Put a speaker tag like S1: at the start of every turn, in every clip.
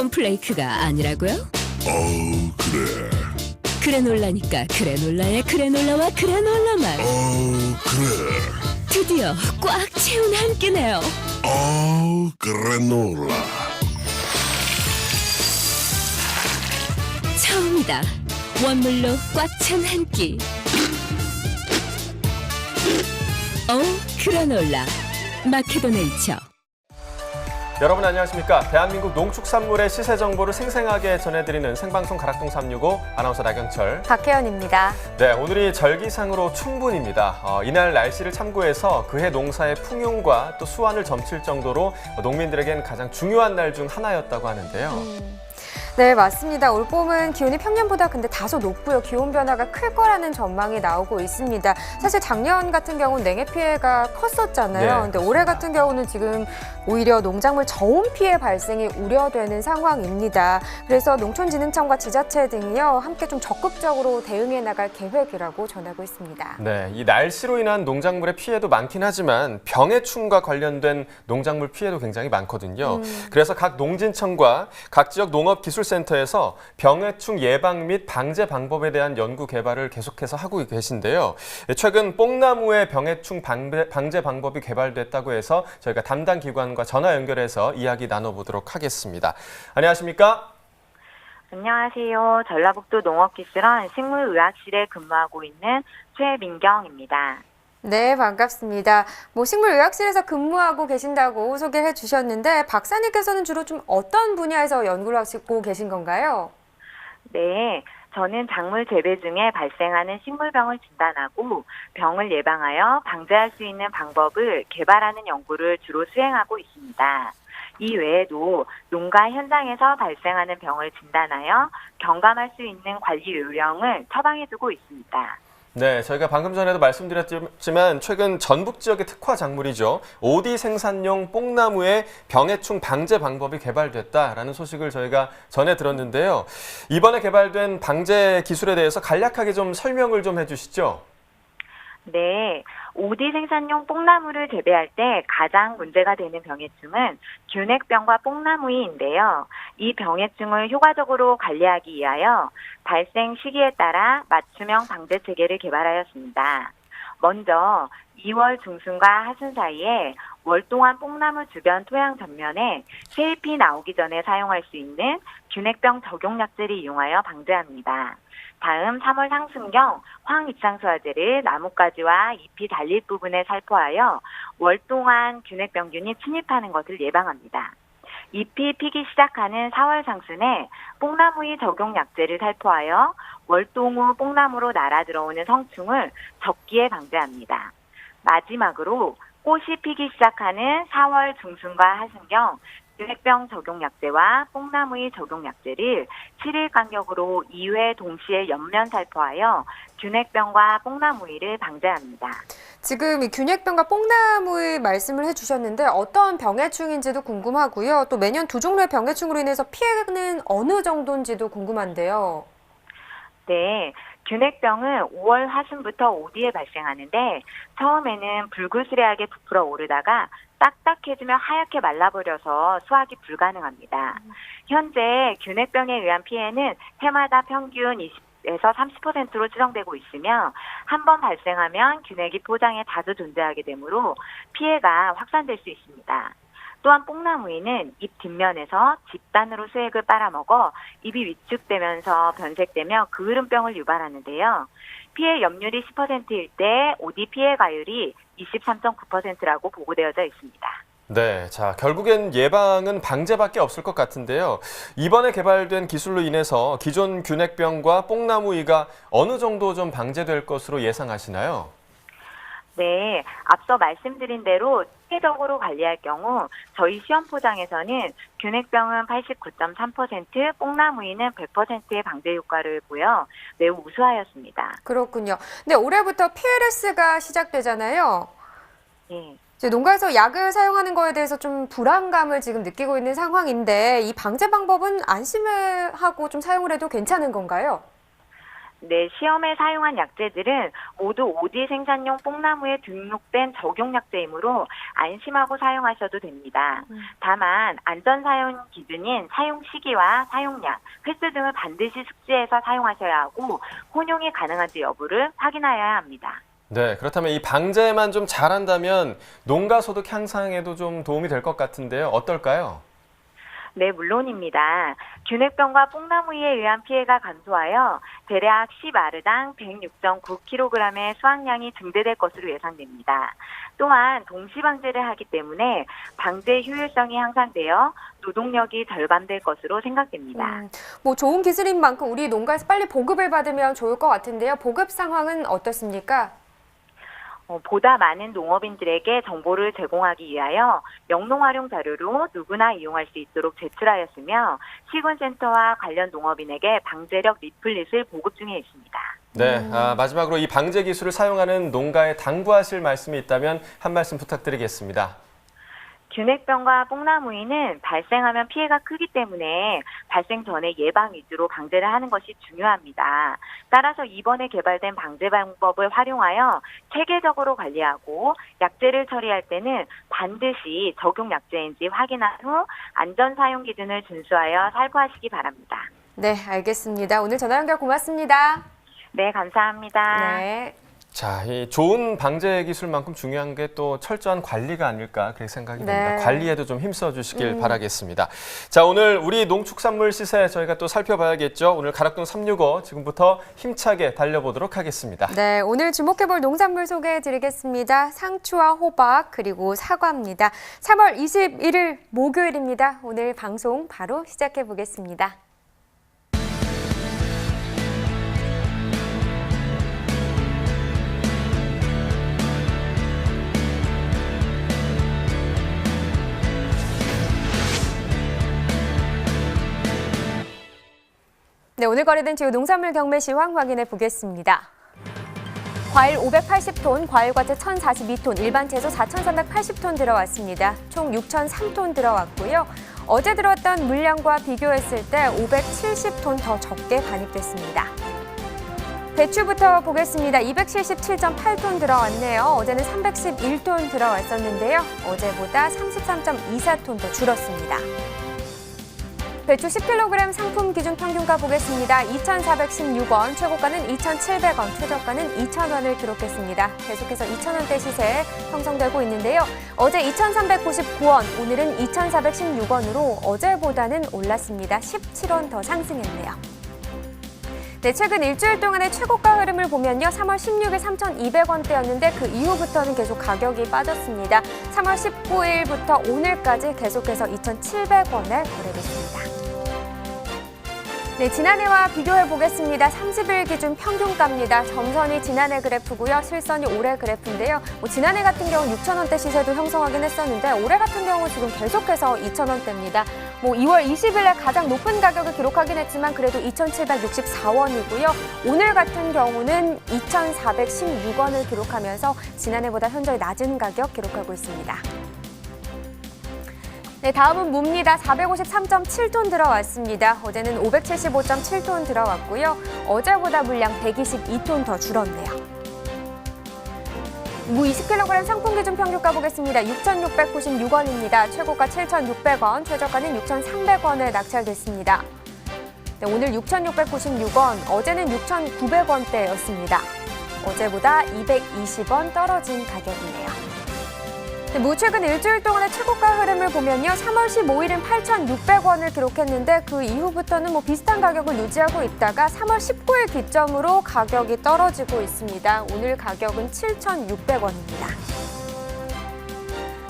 S1: 콘플레이크가 아니라고요?
S2: 그래.
S1: 그래놀라니까 그래놀라의 그래놀라와 그래놀라만
S2: 그래.
S1: 드디어 꽉 채운 한 끼네요.
S2: 그래놀라.
S1: 처음이다. 원물로 꽉 찬 한 끼. 그래놀라 마케도네이처.
S3: 여러분 안녕하십니까? 대한민국 농축산물의 시세 정보를 생생하게 전해드리는 생방송 가락동 365 아나운서 나경철,
S4: 박혜연입니다.
S3: 네, 오늘이 절기상으로 춘분입니다. 이날 날씨를 참고해서 그해 농사의 풍요과 또 수완을 점칠 정도로 농민들에겐 가장 중요한 날 중 하나였다고 하는데요.
S4: 네, 맞습니다. 올 봄은 기온이 평년보다 근데 다소 높고요. 기온 변화가 클 거라는 전망이 나오고 있습니다. 사실 작년 같은 경우는 냉해 피해가 컸었잖아요.
S3: 네.
S4: 근데 올해 같은 경우는 지금 오히려 농작물 저온 피해 발생이 우려되는 상황입니다. 그래서 농촌진흥청과 지자체 등이요, 함께 좀 적극적으로 대응해 나갈 계획이라고 전하고 있습니다.
S3: 네, 이 날씨로 인한 농작물의 피해도 많긴 하지만 병해충과 관련된 농작물 피해도 굉장히 많거든요. 그래서 각 농진청과 각 지역 농업기술센터에서 병해충 예방 및 방제 방법에 대한 연구 개발을 계속해서 하고 계신데요. 최근 뽕나무의 병해충 방제 방법이 개발됐다고 해서 저희가 담당 기관과 전화 연결해서 이야기 나눠보도록 하겠습니다. 안녕하십니까?
S5: 안녕하세요. 전라북도 농업기술원 식물의학실에 근무하고 있는 최민경입니다.
S4: 네, 반갑습니다. 식물의학실에서 근무하고 계신다고 소개를 해주셨는데 박사님께서는 주로 좀 어떤 분야에서 연구를 하시고 계신 건가요?
S5: 네, 저는 작물 재배 중에 발생하는 식물병을 진단하고 병을 예방하여 방제할 수 있는 방법을 개발하는 연구를 주로 수행하고 있습니다. 이 외에도 농가 현장에서 발생하는 병을 진단하여 경감할 수 있는 관리 요령을 처방해두고 있습니다.
S3: 네, 저희가 방금 전에도 말씀드렸지만 최근 전북 지역의 특화 작물이죠. 오디 생산용 뽕나무의 병해충 방제 방법이 개발됐다라는 소식을 저희가 전해 들었는데요. 이번에 개발된 방제 기술에 대해서 간략하게 좀 설명을 좀 해주시죠.
S5: 네, 오디 생산용 뽕나무를 재배할 때 가장 문제가 되는 병해충은 균핵병과 뽕나무이인데요. 이 병해충을 효과적으로 관리하기 위하여 발생 시기에 따라 맞춤형 방제 체계를 개발하였습니다. 먼저 2월 중순과 하순 사이에 월 동안 뽕나무 주변 토양 전면에 새잎이 나오기 전에 사용할 수 있는 균핵병 적용약제를 이용하여 방제합니다. 다음 3월 상순경 황잎상수화제를 나뭇가지와 잎이 달릴 부분에 살포하여 월 동안 균핵병균이 침입하는 것을 예방합니다. 잎이 피기 시작하는 4월 상순에 뽕나무의 적용약제를 살포하여 월동 후 뽕나무로 날아 들어오는 성충을 적기에 방제합니다. 마지막으로 꽃이 피기 시작하는 4월 중순과 하순경 균핵병 적용약제와 뽕나무의 적용약제를 7일 간격으로 2회 동시에 옆면 살포하여 균핵병과 뽕나무의를 방제합니다.
S4: 지금 이 균핵병과 뽕나무의 말씀을 해주셨는데 어떤 병해충인지도 궁금하고요. 또 매년 두 종류의 병해충으로 인해서 피해는 어느 정도인지도 궁금한데요.
S5: 네, 균핵병은 5월 하순부터 오디에 발생하는데 처음에는 불그스레하게 부풀어 오르다가 딱딱해지며 하얗게 말라버려서 수확이 불가능합니다. 현재 균핵병에 의한 피해는 해마다 평균 20에서 30%로 추정되고 있으며 한 번 발생하면 균핵이 포장에 자주 존재하게 되므로 피해가 확산될 수 있습니다. 또한 뽕나무이는 잎 뒷면에서 집단으로 수액을 빨아먹어 잎이 위축되면서 변색되며 그을음병을 유발하는데요. 피해 염률이 10%일 때 오디 피해 가율이 23.9%라고 보고되어져 있습니다.
S3: 네, 자, 결국엔 예방은 방제밖에 없을 것 같은데요. 이번에 개발된 기술로 인해서 기존 균핵병과 뽕나무이가 어느 정도 좀 방제될 것으로 예상하시나요?
S5: 네, 앞서 말씀드린 대로 체계적으로 관리할 경우 저희 시험 포장에서는 균핵병은 89.3%, 뽕나무이는 100%의 방제 효과를 보여 매우 우수하였습니다.
S4: 그렇군요. 근데 올해부터 PLS가 시작되잖아요.
S5: 네.
S4: 이제 농가에서 약을 사용하는 거에 대해서 좀 불안감을 지금 느끼고 있는 상황인데 이 방제 방법은 안심을 하고 좀 사용을 해도 괜찮은 건가요?
S5: 네, 시험에 사용한 약재들은 모두 오디 생산용 뽕나무에 등록된 적용약재이므로 안심하고 사용하셔도 됩니다. 다만 안전사용 기준인 사용 시기와 사용량, 횟수 등을 반드시 숙지해서 사용하셔야 하고 혼용이 가능한지 여부를 확인하여야 합니다.
S3: 네, 그렇다면 이 방제만 좀 잘한다면 농가 소득 향상에도 좀 도움이 될 것 같은데요. 어떨까요?
S5: 네, 물론입니다. 균핵병과 뽕나무에 의한 피해가 감소하여 대략 10아르당 106.9kg의 수확량이 증대될 것으로 예상됩니다. 또한 동시 방제를 하기 때문에 방제 효율성이 향상되어 노동력이 절감될 것으로 생각됩니다.
S4: 뭐 좋은 기술인 만큼 우리 농가에서 빨리 보급을 받으면 좋을 것 같은데요. 보급 상황은 어떻습니까?
S5: 보다 많은 농업인들에게 정보를 제공하기 위하여 영농활용 자료로 누구나 이용할 수 있도록 제출하였으며 시군센터와 관련 농업인에게 방제력 리플릿을 보급 중에 있습니다.
S3: 네, 마지막으로 이 방제 기술을 사용하는 농가에 당부하실 말씀이 있다면 한 말씀 부탁드리겠습니다.
S5: 균핵병과 뽕나무위는 발생하면 피해가 크기 때문에 발생 전에 예방 위주로 방제를 하는 것이 중요합니다. 따라서 이번에 개발된 방제 방법을 활용하여 체계적으로 관리하고 약재를 처리할 때는 반드시 적용 약재인지 확인한 후 안전 사용 기준을 준수하여 살포하시기 바랍니다.
S4: 네, 알겠습니다. 오늘 전화 연결 고맙습니다.
S5: 네, 감사합니다.
S4: 네.
S3: 자, 이 좋은 방제 기술만큼 중요한 게 또 철저한 관리가 아닐까 그렇게 생각이 듭니다.
S4: 네.
S3: 관리에도 좀 힘써 주시길 바라겠습니다. 자, 오늘 우리 농축산물 시세 저희가 또 살펴봐야겠죠. 오늘 가락동 365 지금부터 힘차게 달려보도록 하겠습니다.
S4: 네, 오늘 주목해볼 농산물 소개해드리겠습니다. 상추와 호박 그리고 사과입니다. 3월 21일 목요일입니다. 오늘 방송 바로 시작해보겠습니다. 네, 오늘 거래된 주요 농산물 경매 시황 확인해 보겠습니다. 과일 580톤, 과일과채 1,042톤, 일반 채소 4,380톤 들어왔습니다. 총 6,003톤 들어왔고요. 어제 들어왔던 물량과 비교했을 때 570톤 더 적게 반입됐습니다. 배추부터 보겠습니다. 277.8톤 들어왔네요. 어제는 311톤 들어왔었는데요. 어제보다 33.24톤 더 줄었습니다. 배추 10kg 상품 기준 평균가 보겠습니다. 2,416원, 최고가는 2,700원, 최저가는 2,000원을 기록했습니다. 계속해서 2,000원대 시세 형성되고 있는데요. 어제 2,399원, 오늘은 2,416원으로 어제보다는 올랐습니다. 17원 더 상승했네요. 네, 최근 일주일 동안의 최고가 흐름을 보면요. 3월 16일 3,200원대였는데 그 이후부터는 계속 가격이 빠졌습니다. 3월 19일부터 오늘까지 계속해서 2,700원에 거래됐습니다. 네, 지난해와 비교해 보겠습니다. 30일 기준 평균가입니다. 점선이 지난해 그래프고요. 실선이 올해 그래프인데요. 지난해 같은 경우 6,000원대 시세도 형성하긴 했었는데 올해 같은 경우 지금 계속해서 2,000원대입니다. 2월 20일에 가장 높은 가격을 기록하긴 했지만 그래도 2,764원이고요. 오늘 같은 경우는 2,416원을 기록하면서 지난해보다 현저히 낮은 가격 기록하고 있습니다. 네, 다음은 무입니다. 453.7톤 들어왔습니다. 어제는 575.7톤 들어왔고요. 어제보다 물량 122톤 더 줄었네요. 무 20kg 상품 기준 평균가 보겠습니다. 6,696원입니다. 최고가 7,600원, 최저가는 6,300원에 낙찰됐습니다. 네, 오늘 6,696원, 어제는 6,900원대였습니다. 어제보다 220원 떨어진 가격이네요. 무 최근 일주일 동안의 최고가 흐름을 보면요. 3월 15일은 8,600원을 기록했는데 그 이후부터는 비슷한 가격을 유지하고 있다가 3월 19일 기점으로 가격이 떨어지고 있습니다. 오늘 가격은 7,600원입니다.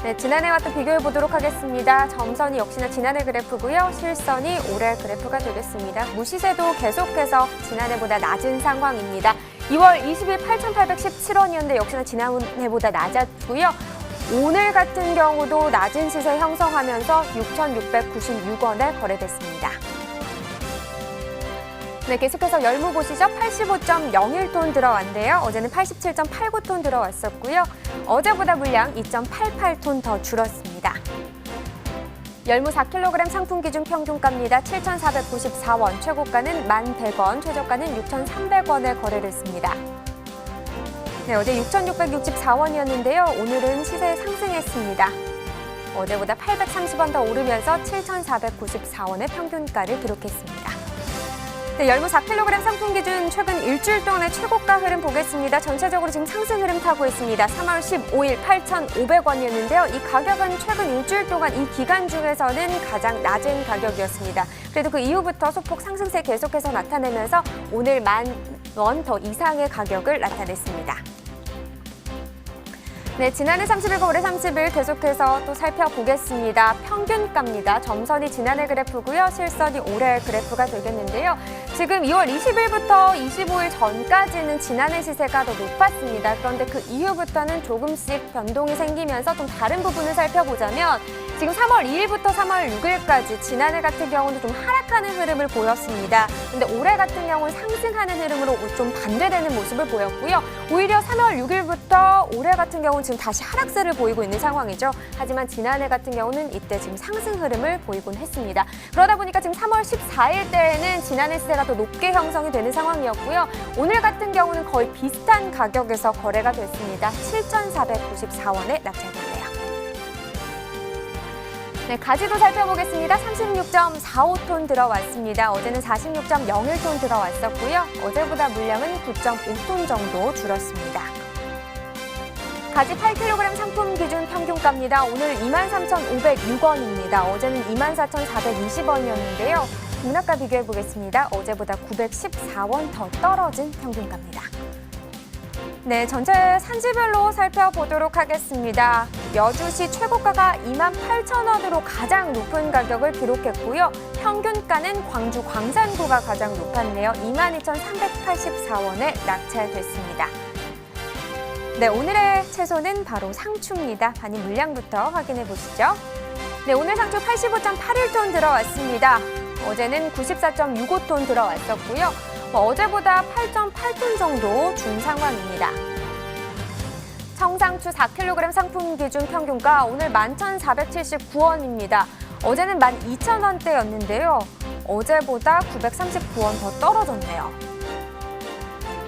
S4: 네, 지난해와 또 비교해 보도록 하겠습니다. 점선이 역시나 지난해 그래프고요. 실선이 올해 그래프가 되겠습니다. 무 시세도 계속해서 지난해보다 낮은 상황입니다. 2월 20일 8,817원이었는데 역시나 지난해보다 낮았고요. 오늘 같은 경우도 낮은 시세 형성하면서 6,696원에 거래됐습니다. 네, 계속해서 열무 보시죠. 85.01톤 들어왔는데요. 어제는 87.89톤 들어왔었고요. 어제보다 물량 2.88톤 더 줄었습니다. 열무 4kg 상품 기준 평균가입니다. 7,494원, 최고가는 1,100원, 최저가는 6,300원에 거래됐습니다. 네, 어제 6,664원이었는데요. 오늘은 시세 상승했습니다. 어제보다 830원 더 오르면서 7,494원의 평균가를 기록했습니다. 네, 열무 4kg 상품 기준 최근 일주일 동안의 최고가 흐름 보겠습니다. 전체적으로 지금 상승 흐름 타고 있습니다. 3월 15일 8,500원이었는데요. 이 가격은 최근 일주일 동안 이 기간 중에서는 가장 낮은 가격이었습니다. 그래도 그 이후부터 소폭 상승세 계속해서 나타내면서 오늘 10,000원 더 이상의 가격을 나타냈습니다. 네, 지난해 30일과 올해 30일 계속해서 또 살펴보겠습니다. 평균가입니다. 점선이 지난해 그래프고요. 실선이 올해 그래프가 되겠는데요. 지금 2월 20일부터 25일 전까지는 지난해 시세가 더 높았습니다. 그런데 그 이후부터는 조금씩 변동이 생기면서 좀 다른 부분을 살펴보자면 지금 3월 2일부터 3월 6일까지 지난해 같은 경우는 좀 하락하는 흐름을 보였습니다. 근데 올해 같은 경우는 상승하는 흐름으로 좀 반대되는 모습을 보였고요. 오히려 3월 6일부터 올해 같은 경우는 지금 다시 하락세를 보이고 있는 상황이죠. 하지만 지난해 같은 경우는 이때 지금 상승 흐름을 보이곤 했습니다. 그러다 보니까 지금 3월 14일 때에는 지난해 시세가 더 높게 형성이 되는 상황이었고요. 오늘 같은 경우는 거의 비슷한 가격에서 거래가 됐습니다. 7,494원에 낙찰됐네요. 네, 가지도 살펴보겠습니다. 36.45톤 들어왔습니다. 어제는 46.01톤 들어왔었고요. 어제보다 물량은 9.5톤 정도 줄었습니다. 가지 8kg 상품 기준 평균가입니다. 오늘 23,506원입니다. 어제는 24,420원이었는데요. 등락가 비교해보겠습니다. 어제보다 914원 더 떨어진 평균가입니다. 네, 전체 산지별로 살펴보도록 하겠습니다. 여주시 최고가가 28,000원으로 가장 높은 가격을 기록했고요. 평균가는 광주 광산구가 가장 높았네요. 22,384원에 낙찰됐습니다. 네, 오늘의 채소는 바로 상추입니다. 반입 물량부터 확인해 보시죠. 네, 오늘 상추 85.81톤 들어왔습니다. 어제는 94.65톤 들어왔었고요. 어제보다 8.8톤 정도 준 상황입니다. 청상추 4kg 상품 기준 평균가 오늘 11,479원입니다. 어제는 12,000원대였는데요. 어제보다 939원 더 떨어졌네요.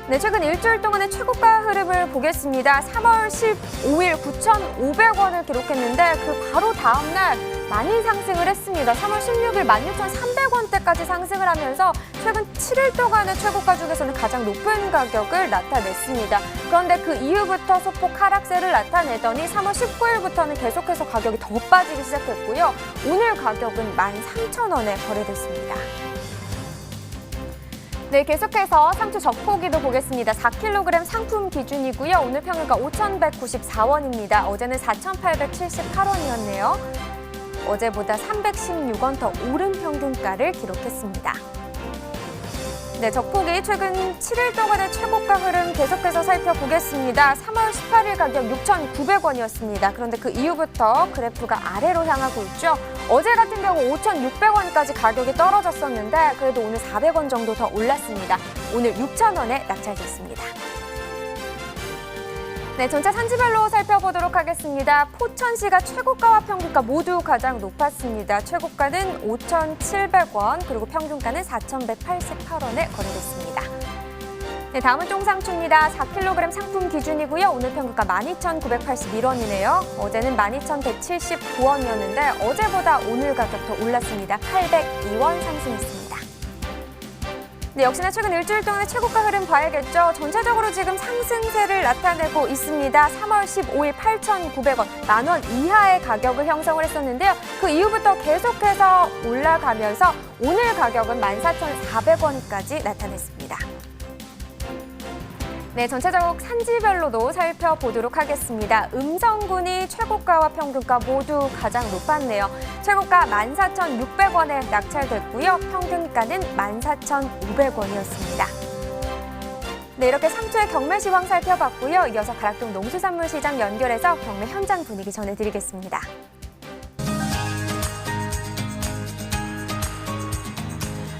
S4: 네, 최근 일주일 동안의 최고가 흐름을 보겠습니다. 3월 15일 9,500원을 기록했는데 그 바로 다음 날 많이 상승을 했습니다. 3월 16일 16,300원대까지 상승을 하면서 최근 7일 동안의 최고가 중에서는 가장 높은 가격을 나타냈습니다. 그런데 그 이후부터 소폭 하락세를 나타내더니 3월 19일부터는 계속해서 가격이 더 빠지기 시작했고요. 오늘 가격은 13,000원에 거래됐습니다. 네, 계속해서 상추 적포기도 보겠습니다. 4kg 상품 기준이고요. 오늘 평균가 5,194원입니다. 어제는 4,878원이었네요. 어제보다 316원 더 오른 평균가를 기록했습니다. 네, 적포기 최근 7일 동안의 최고가 흐름 계속해서 살펴보겠습니다. 3월 18일 가격 6,900원이었습니다. 그런데 그 이후부터 그래프가 아래로 향하고 있죠. 어제 같은 경우 5,600원까지 가격이 떨어졌었는데 그래도 오늘 400원 정도 더 올랐습니다. 오늘 6,000원에 낙찰됐습니다. 네, 전체 산지별로 살펴보도록 하겠습니다. 포천시가 최고가와 평균가 모두 가장 높았습니다. 최고가는 5,700원, 그리고 평균가는 4,188원에 거래됐습니다. 네, 다음은 쫑상추입니다. 4kg 상품 기준이고요. 오늘 평균가 12,981원이네요. 어제는 12,179원이었는데 어제보다 오늘 가격 더 올랐습니다. 802원 상승했습니다. 네, 역시나 최근 일주일 동안의 최고가 흐름 봐야겠죠. 전체적으로 지금 상승세를 나타내고 있습니다. 3월 15일 8,900원, 10,000원 이하의 가격을 형성을 했었는데요. 그 이후부터 계속해서 올라가면서 오늘 가격은 14,400원까지 나타냈습니다. 네, 전체적 산지별로도 살펴보도록 하겠습니다. 음성군이 최고가와 평균가 모두 가장 높았네요. 최고가 14,600원에 낙찰됐고요. 평균가는 14,500원이었습니다. 네, 이렇게 상추의 경매 시황 살펴봤고요. 이어서 가락동 농수산물시장 연결해서 경매 현장 분위기 전해드리겠습니다.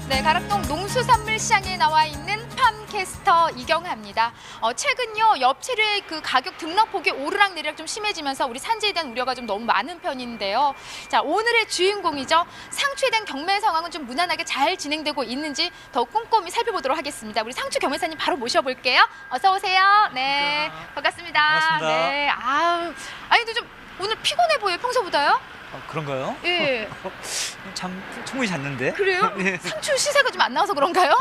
S6: 네, 가락동 농수산물시장에 나와 있는 팜캐스터 이경아입니다. 최근요 엽채류의 그 가격 등락폭이 오르락내리락 좀 심해지면서 우리 산지에 대한 우려가 좀 너무 많은 편인데요. 자, 오늘의 주인공이죠. 상추에 대한 경매 상황은 좀 무난하게 잘 진행되고 있는지 더 꼼꼼히 살펴보도록 하겠습니다. 우리 상추 경매사님 바로 모셔볼게요. 어서 오세요. 네, 반갑습니다.
S7: 반갑습니다.
S6: 네, 아니 근데 좀 오늘 피곤해 보여요, 평소보다요?
S7: 그런가요?
S6: 예.
S7: 참 충분히 잤는데.
S6: 그래요?
S7: 예.
S6: 상추 시세가 좀 안 나와서 그런가요?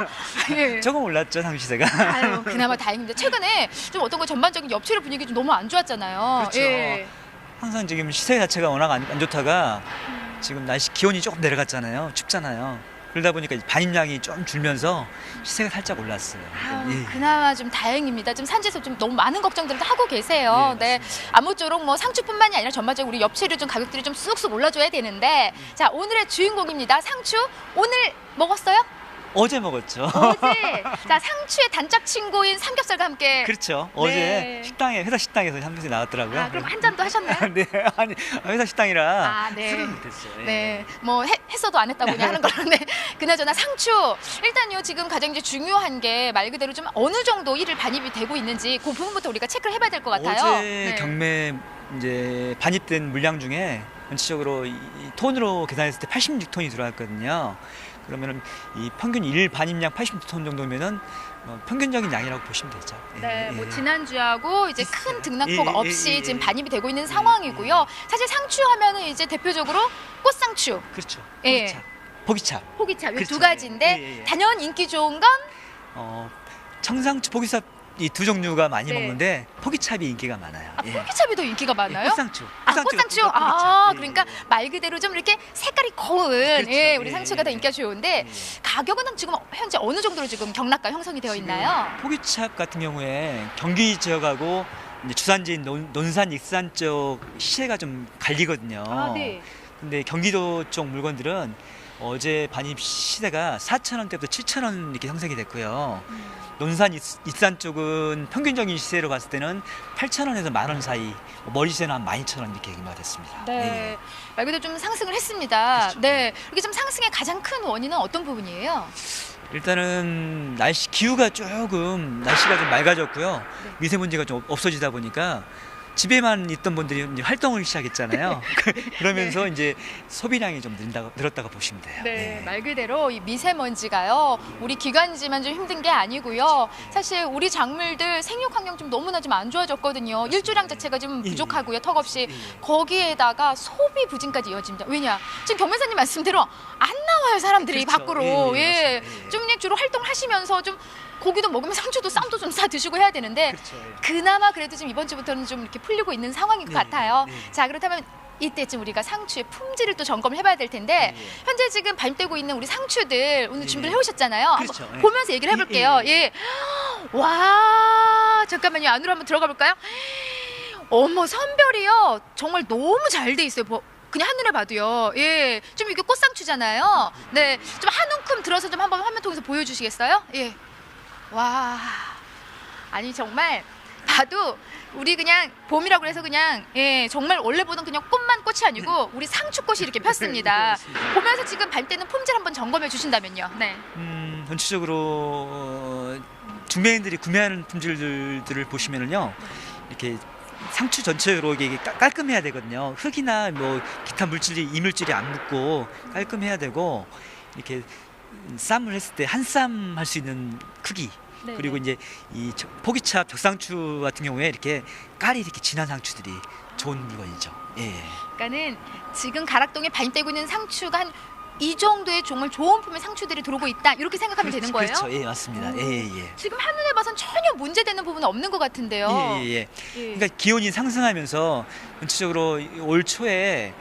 S6: 예.
S7: 조금 올랐죠, 상추 시세가.
S6: 아유, 그나마 다행입니다. 최근에 좀 어떤 거 전반적인 엽채류 분위기 좀 너무 안 좋았잖아요.
S7: 그렇죠.
S6: 예.
S7: 항상 지금 시세 자체가 워낙 안 좋다가 지금 날씨 기온이 조금 내려갔잖아요. 춥잖아요. 그러다 보니까 반입량이 좀 줄면서 시세가 살짝 올랐어요. 예.
S6: 그나마 좀 다행입니다. 좀 산지에서 좀 너무 많은 걱정들을 하고 계세요.
S7: 예,
S6: 네,
S7: 맞습니다.
S6: 아무쪼록 뭐 상추뿐만이 아니라 전반적으로 우리 엽채류 좀 가격들이 좀 쑥쑥 올라줘야 되는데, 자, 오늘의 주인공입니다. 상추 오늘 먹었어요?
S7: 어제 먹었죠.
S6: 어제. 자, 상추의 단짝 친구인 삼겹살과 함께.
S7: 그렇죠.
S6: 네.
S7: 어제 회사 식당에서 삼겹살이 나왔더라고요.
S6: 아, 그럼 한 잔도 하셨나요?
S7: 네, 아니 회사 식당이라
S6: 아, 네.
S7: 술은 못했어요. 예.
S6: 네, 뭐 했어도 안 했다고 그냥 하는 걸로. 네, 그나저나 상추 일단요 지금 가장 이제 중요한 게 말 그대로 좀 어느 정도 일을 반입이 되고 있는지 그 부분부터 우리가 체크를 해봐야 될 것 같아요.
S7: 어제
S6: 네.
S7: 경매 이제 반입된 물량 중에 전체적으로 이 톤으로 계산했을 때 86톤이 들어왔거든요. 그러면은 이 평균 일 반입량 86톤 정도면은 평균적인 양이라고 보시면 되죠. 예,
S6: 네, 뭐
S7: 예.
S6: 지난주하고 이제 큰
S7: 비슷해요.
S6: 등락폭
S7: 예, 예,
S6: 없이
S7: 예, 예,
S6: 지금
S7: 예.
S6: 반입이 되고 있는 상황이고요. 사실 상추 하면은 이제 대표적으로 꽃상추,
S7: 그렇죠.
S6: 예.
S7: 포기차.
S6: 포기차 이 두
S7: 그렇죠.
S6: 가지인데
S7: 예, 예.
S6: 단연 인기 좋은 건
S7: 청상추, 포기차 이 두 종류가 많이
S6: 네.
S7: 먹는데 포기찹이 인기가 많아요. 예.
S6: 포기차이 더 인기가 많아요.
S7: 꽃상추.
S6: 꽃상추.
S7: 포기차. 예,
S6: 그러니까
S7: 예, 예.
S6: 말 그대로 좀 이렇게 색깔이 고운
S7: 그렇죠.
S6: 예, 우리
S7: 예,
S6: 상추가 더
S7: 예,
S6: 인기가 좋은데 가격은 지금 현재 어느 정도로 지금 경락가 형성이 되어 있나요?
S7: 포기찹 같은 경우에 경기 지역하고 이제 주산지인 논산, 익산 쪽 시세가 좀 갈리거든요.
S6: 네.
S7: 근데 경기도 쪽 물건들은 어제 반입 시세가 4,000원대부터 7,000원 이렇게 형성이 됐고요. 논산, 익산 쪽은 평균적인 시세로 봤을 때는 8,000원에서 10,000원 사이, 머리 시세는 한 12,000원 이렇게 얘기가 됐습니다.
S6: 네. 말 그대로 좀 상승을 했습니다.
S7: 그렇죠.
S6: 네. 이렇게 좀 상승의 가장 큰 원인은 어떤 부분이에요?
S7: 일단은 기후가 조금 날씨가 좀 맑아졌고요.
S6: 네.
S7: 미세먼지가 좀 없어지다 보니까 집에만 있던 분들이 이제 활동을 시작했잖아요. 그러면서 이제 소비량이 좀 늘었다고 보시면 돼요.
S6: 네,
S7: 예.
S6: 말 그대로 이 미세먼지가요, 우리 기관지만 좀 힘든 게 아니고요. 사실 우리 작물들 생육 환경 좀 너무나 좀 안 좋아졌거든요. 일조량 자체가 좀
S7: 예.
S6: 부족하고요, 턱없이.
S7: 예.
S6: 거기에다가 소비 부진까지 이어집니다. 왜냐? 지금 경매사님 말씀대로 안 나와요, 사람들이
S7: 그렇죠.
S6: 밖으로.
S7: 예,
S6: 예,
S7: 맞습니다. 예.
S6: 좀 그냥 주로 활동하시면서 좀 고기도 먹으면 상추도 쌈도 좀 싸 드시고 해야 되는데
S7: 그렇죠. 예.
S6: 그나마 그래도 좀 이번 주부터는 좀 이렇게 풀리고 있는 상황인 것
S7: 네,
S6: 같아요.
S7: 네.
S6: 자, 그렇다면 이때쯤 우리가 상추의 품질을 또 점검을 해봐야 될 텐데
S7: 예.
S6: 현재 지금 반입되고 있는 우리 상추들 오늘
S7: 예.
S6: 준비를 해오셨잖아요.
S7: 그렇죠.
S6: 한번
S7: 예.
S6: 보면서 얘기를 해볼게요.
S7: 예,
S6: 예. 와, 잠깐만요. 안으로 한번 들어가 볼까요? 어머, 선별이요. 정말 너무 잘 돼 있어요. 그냥 한눈에 봐도요. 예, 좀 이게 꽃상추잖아요. 네, 좀 한 움큼 들어서 좀 한번 화면 통해서 보여주시겠어요? 예. 와, 아니 정말 봐도 우리 그냥 봄이라고 해서 그냥 예 정말 원래 보던 그냥 꽃만 꽃이 아니고 우리 상추꽃이 이렇게 폈습니다. 보면서 지금 반때는 품질 한번 점검해 주신다면요. 네.
S7: 전체적으로 중매인들이 구매하는 품질들을 보시면은요, 이렇게 상추 전체로 이게 깔끔해야 되거든요. 흙이나 뭐 기타 물질이 이물질이 안 묻고 깔끔해야 되고, 이렇게 쌈을 했을 때 한 쌈 할 수 있는 크기.
S6: 네,
S7: 그리고 이제 이 포기차 벽상추 같은 경우에 이렇게 깔이 이렇게 진한 상추들이 좋은 물건이죠. 예.
S6: 그러니까는 지금 가락동에 반입되고 있는 상추가 한 이 정도의 정말 좋은 품의 상추들이 들어오고 있다 이렇게 생각하면 되는 거예요?
S7: 그렇죠. 예, 맞습니다. 예.
S6: 지금 한눈에 봐선 전혀 문제되는 부분은 없는 것 같은데요.
S7: 예.
S6: 예.
S7: 그러니까 기온이 상승하면서 전체적으로 올 초에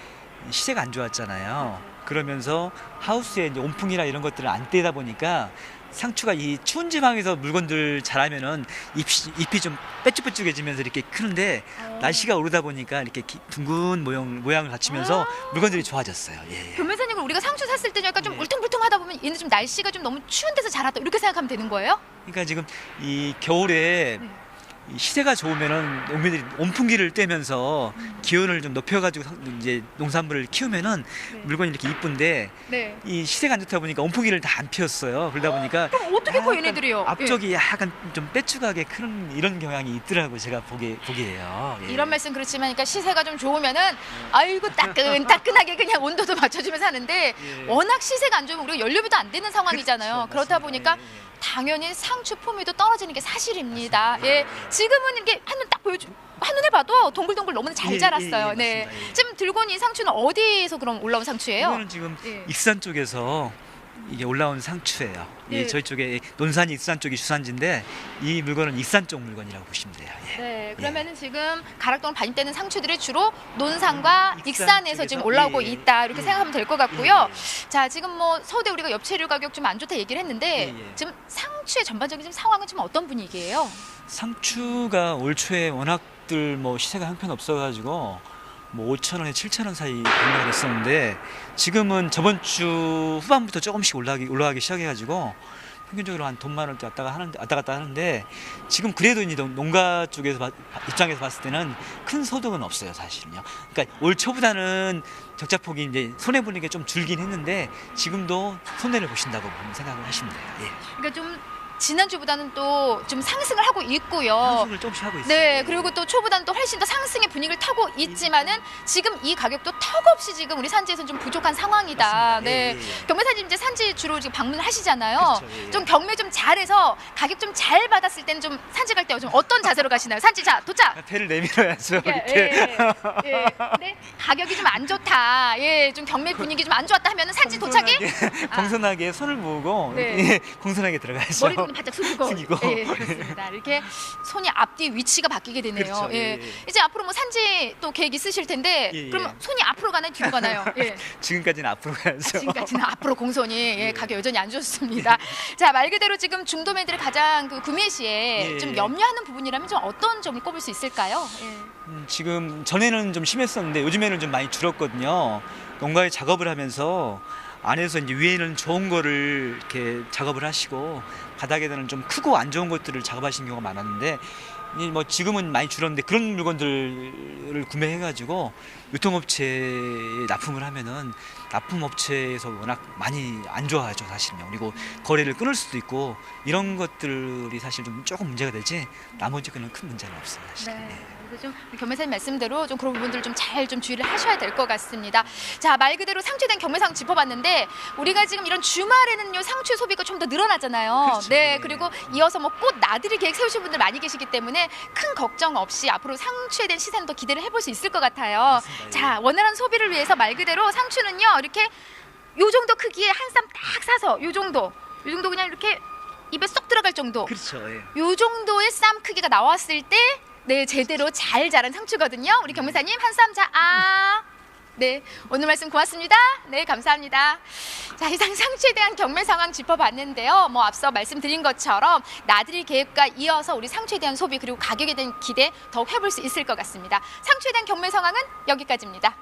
S7: 시세가 안 좋았잖아요. 그러면서 하우스에 이제 온풍이나 이런 것들을 안 떼다 보니까 상추가 이 추운 지방에서 물건들 자라면은 잎이 좀 뾰족뾰족해지면서 이렇게 크는데 날씨가 오르다 보니까 이렇게 둥근 모양을 갖추면서 물건들이 좋아졌어요. 예.
S6: 교매사님, 우리가 상추 샀을 때 약간 좀
S7: 네.
S6: 울퉁불퉁하다 보면 얘는 좀 날씨가 좀 너무 추운 데서 자랐다 이렇게 생각하면 되는 거예요?
S7: 그러니까 지금 이 겨울에
S6: 네.
S7: 이 시세가 좋으면은 농민들이 온풍기를 떼면서 기온을 좀 높여가지고 이제 농산물을 키우면은 물건이 이렇게 이쁜데
S6: 네.
S7: 이 시세가 안 좋다 보니까 온풍기를 다 안 피웠어요. 그러다 보니까
S6: 그럼 어떻게 커
S7: 약간
S6: 얘네들이요?
S7: 앞쪽이 약간 좀 빼쭉하게 큰 이런 경향이 있더라고 제가 보기에요. 예.
S6: 이런 말씀 그렇지만 그러니까 시세가 좀 좋으면은 아이고 따끈따끈하게 그냥 온도도 맞춰주면서 하는데 워낙 시세가 안 좋으면 우리가 연료비도 안 되는 상황이잖아요.
S7: 그렇죠,
S6: 그렇다
S7: 맞습니다.
S6: 보니까
S7: 예, 예.
S6: 당연히 상추 품위도 떨어지는 게 사실입니다. 예, 지금은 이렇게 한눈 딱 한눈에 봐도 동글동글 너무 잘
S7: 예,
S6: 자랐어요.
S7: 예, 예,
S6: 네,
S7: 맞습니다. 예.
S6: 지금 들고 있는 이 상추는 어디에서 그럼 올라온 상추예요?
S7: 이거는 지금
S6: 예.
S7: 익산 쪽에서 이게 올라온 상추예요.
S6: 예.
S7: 저희 쪽에 논산이 익산 쪽이 주산지인데 이 물건은 익산 쪽 물건이라고 보시면 돼요. 예.
S6: 네, 그러면은 지금 가락동을 반입되는 상추들이 주로 논산과
S7: 익산
S6: 익산에서
S7: 쪽에서?
S6: 지금 올라오고
S7: 예, 예.
S6: 있다 이렇게
S7: 예.
S6: 생각하면 될 것 같고요.
S7: 예,
S6: 자, 지금 뭐 서울대 우리가 엽채류 가격 좀 안 좋다 얘기를 했는데
S7: 예, 예.
S6: 지금 상추의 전반적인 지금 상황은 지금 어떤 분위기예요?
S7: 상추가 올 초에 워낙들 뭐 시세가 형편없어가지고 뭐 5,000원에 7,000원 사이 변동이 됐었는데 지금은 저번 주 후반부터 조금씩 올라가기 시작해가지고 평균적으로 한 돈 만 원대 왔다 갔다 하는데 지금 그래도 이제 농가 쪽에서 입장에서 봤을 때는 큰 소득은 없어요 사실은요. 그러니까 올 초보다는 적자폭이 이제 손해 보는 게 좀 줄긴 했는데 지금도 손해를 보신다고 생각을 하시면 돼요. 예.
S6: 그러니까 좀 지난주보다는 또 좀 상승을 하고 있고요.
S7: 상승을 조금씩 하고 있어요.
S6: 네, 그리고 또 초보다는 또 훨씬 더 상승의 분위기를 타고 있지만은 지금 이 가격도 턱없이 지금 우리 산지에서는 좀 부족한 상황이다.
S7: 맞습니다.
S6: 네,
S7: 예, 예.
S6: 경매사님 이제 산지 주로 지금 방문을 하시잖아요.
S7: 그렇죠, 예, 예.
S6: 좀 경매 좀 잘해서 가격 좀 잘 받았을 때는 좀 산지 갈 때 좀 어떤 자세로 가시나요? 산지 자 도착.
S7: 배를 내밀어야죠. 이렇게.
S6: 예. 근데 가격이 좀 안 좋다. 예, 좀 경매 분위기 좀 안 좋았다 하면은 산지 도착이
S7: 공손하게 손을 모으고
S6: 네.
S7: 예, 공손하게 들어가야죠.
S6: 머리도 바짝 숙이고.
S7: 숙이고.
S6: 예, 그렇습니다. 이렇게 손이 앞뒤 위치가 바뀌게 되네요.
S7: 그렇죠.
S6: 예.
S7: 예, 예.
S6: 이제 앞으로 뭐 산지 또 계획 있으실 텐데
S7: 예, 예.
S6: 그러면 손이 앞으로 가나요? 뒤로 가나요? 예.
S7: 지금까지는 앞으로 가야죠.
S6: 지금까지는 앞으로 공손이 가격 여전히 안 좋습니다. 자, 말 그대로 지금 중도매들이 가장 그 구매 시에
S7: 예.
S6: 좀 염려하는 부분이라면 좀 어떤 점을 꼽을 수 있을까요? 예.
S7: 지금 전에는 좀 심했었는데 요즘에는 좀 많이 줄었거든요. 농가에 작업을 하면서 안에서 이제 위에는 좋은 거를 이렇게 작업을 하시고 바닥에는 좀 크고 안 좋은 것들을 작업하시는 경우가 많았는데 이 뭐 지금은 많이 줄었는데 그런 물건들을 구매해가지고 유통업체에 납품을 하면은 납품업체에서 워낙 많이 안 좋아하죠 사실은요. 그리고 거래를 끊을 수도 있고 이런 것들이 사실 좀 조금 문제가 되지 나머지 그는 큰 문제는 없어요 사실.
S6: 네. 그래서 좀 경매사님 말씀대로 좀 그런 부분들 좀 잘 좀 주의를 하셔야 될 것 같습니다. 자, 말 그대로 상추에 대한 경매상 짚어봤는데 우리가 지금 이런 주말에는요 상추 소비가 좀 더 늘어나잖아요.
S7: 그렇죠.
S6: 네,
S7: 예.
S6: 그리고 이어서 뭐 꽃 나들이 계획 세우신 분들 많이 계시기 때문에 큰 걱정 없이 앞으로 상추에 대한 시세는 더 기대를 해볼 수 있을 것 같아요.
S7: 맞습니다. 예.
S6: 자, 원활한 소비를 위해서 말 그대로 상추는요 이렇게 요 정도 크기에 한 쌈 딱 싸서 요 정도 그냥 이렇게 입에 쏙 들어갈 정도.
S7: 그렇죠. 예.
S6: 요 정도의 쌈 크기가 나왔을 때 네, 제대로 잘 자란 상추거든요. 우리 경매사님 한 쌈 자, 네, 오늘 말씀 고맙습니다. 네, 감사합니다. 자, 이상 상추에 대한 경매 상황 짚어봤는데요. 뭐 앞서 말씀드린 것처럼 나들이 계획과 이어서 우리 상추에 대한 소비 그리고 가격에 대한 기대 더욱 해볼 수 있을 것 같습니다. 상추에 대한 경매 상황은 여기까지입니다.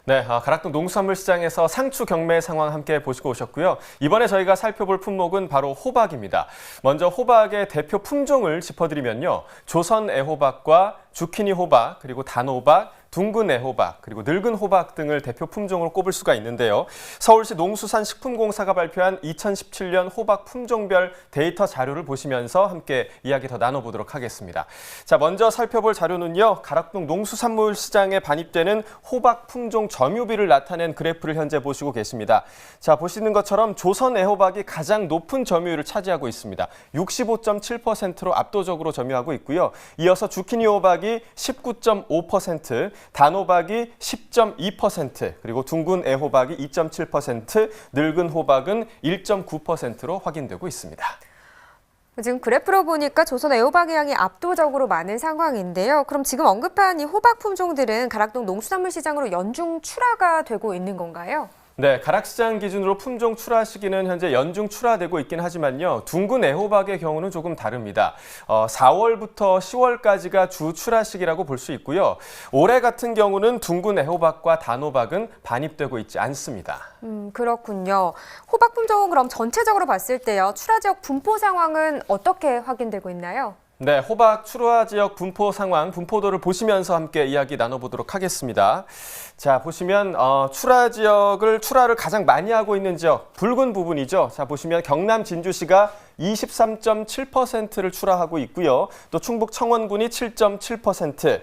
S3: 네, 가락동 농수산물시장에서 상추 경매 상황 함께 보시고 오셨고요. 이번에 저희가 살펴볼 품목은 바로 호박입니다. 먼저 호박의 대표 품종을 짚어드리면요. 조선 애호박과 주키니 호박, 그리고 단호박, 둥근 애호박, 그리고 늙은 호박 등을 대표 품종으로 꼽을 수가 있는데요. 서울시 농수산식품공사가 발표한 2017년 호박 품종별 데이터 자료를 보시면서 함께 이야기 더 나눠보도록 하겠습니다. 자, 먼저 살펴볼 자료는요. 가락동 농수산물시장에 반입되는 호박 품종 점유비를 나타낸 그래프를 현재 보시고 계십니다. 자, 보시는 것처럼 조선 애호박이 가장 높은 점유율을 차지하고 있습니다. 65.7%로 압도적으로 점유하고 있고요. 이어서 주키니 호박이 19.5%, 단호박이 10.2%, 그리고 둥근 애호박이 2.7%, 늙은 호박은 1.9%로 확인되고 있습니다.
S4: 지금 그래프로 보니까 조선 애호박의 양이 압도적으로 많은 상황인데요. 그럼 지금 언급한 이 호박 품종들은 가락동 농수산물 시장으로 연중 출하가 되고 있는 건가요?
S3: 네, 가락시장 기준으로 품종 출하 시기는 현재 연중 출하되고 있긴 하지만요. 둥근 애호박의 경우는 조금 다릅니다. 4월부터 10월까지가 주 출하 시기라고 볼 수 있고요. 올해 같은 경우는 둥근 애호박과 단호박은 반입되고 있지 않습니다.
S4: 그렇군요. 호박 품종은 그럼 전체적으로 봤을 때요. 출하 지역 분포 상황은 어떻게 확인되고 있나요?
S3: 네, 호박 출하 지역 분포 상황, 분포도를 보시면서 함께 이야기 나눠보도록 하겠습니다. 자, 보시면 출하를 가장 많이 하고 있는 지역, 붉은 부분이죠. 자, 보시면 경남 진주시가 23.7%를 출하하고 있고요. 또 충북 청원군이 7.7%,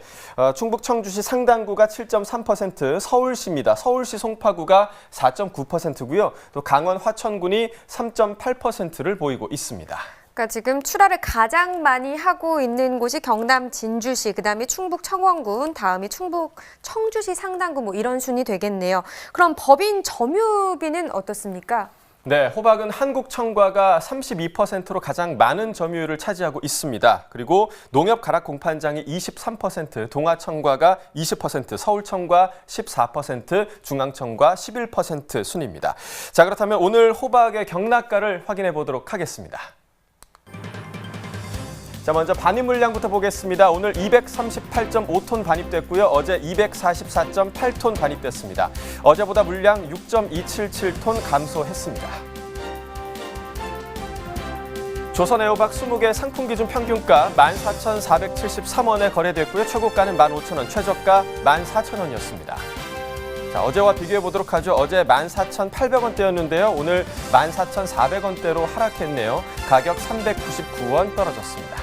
S3: 충북 청주시 상당구가 7.3%, 서울시입니다. 서울시 송파구가 4.9%고요. 또 강원 화천군이 3.8%를 보이고 있습니다.
S4: 그러니까 지금 출하를 가장 많이 하고 있는 곳이 경남 진주시, 그다음에 충북 청원군, 다음이 충북 청주시 상당구 뭐 이런 순이 되겠네요. 그럼 법인 점유비는 어떻습니까?
S3: 네, 호박은 한국 청과가 32%로 가장 많은 점유율을 차지하고 있습니다. 그리고 농협 가락 공판장이 23%, 동아청과가 20%, 서울청과 14%, 중앙청과 11% 순입니다. 자, 그렇다면 오늘 호박의 경락가를 확인해 보도록 하겠습니다. 자, 먼저 반입 물량부터 보겠습니다. 오늘 238.5톤 반입됐고요. 어제 244.8톤 반입됐습니다. 어제보다 물량 6.277톤 감소했습니다. 조선애호박 20개 상품 기준 평균가 14,473원에 거래됐고요. 최고가는 15,000원, 최저가 14,000원이었습니다. 자, 어제와 비교해 보도록 하죠. 어제 14,800원대였는데요. 오늘 14,400원대로 하락했네요. 가격 399원 떨어졌습니다.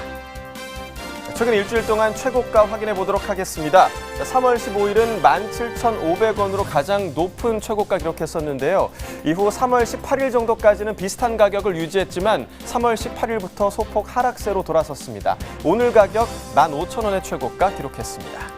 S3: 최근 일주일 동안 최고가 확인해 보도록 하겠습니다. 3월 15일은 17,500원으로 가장 높은 최고가 기록했었는데요. 이후 3월 18일 정도까지는 비슷한 가격을 유지했지만 3월 18일부터 소폭 하락세로 돌아섰습니다. 오늘 가격 15,000원의 최고가 기록했습니다.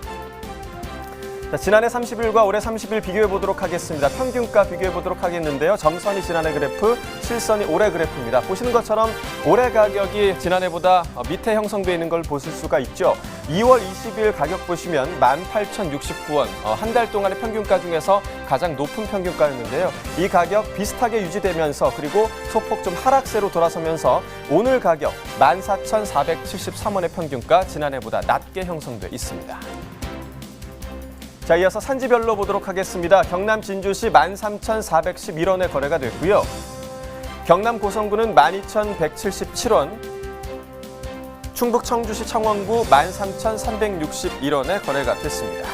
S3: 자, 지난해 30일과 올해 30일 비교해 보도록 하겠습니다. 평균가 비교해 보도록 하겠는데요. 점선이 지난해 그래프, 실선이 올해 그래프입니다. 보시는 것처럼 올해 가격이 지난해보다 밑에 형성되어 있는 걸 보실 수가 있죠. 2월 20일 가격 보시면 18,069원, 한 달 동안의 평균가 중에서 가장 높은 평균가였는데요. 이 가격 비슷하게 유지되면서 그리고 소폭 좀 하락세로 돌아서면서 오늘 가격 14,473원의 평균가 지난해보다 낮게 형성돼 있습니다. 자, 이어서 산지별로 보도록 하겠습니다. 경남 진주시 13,411원에 거래가 됐고요. 경남 고성군은 12,177원, 충북 청주시 청원구 13,361원에 거래가 됐습니다.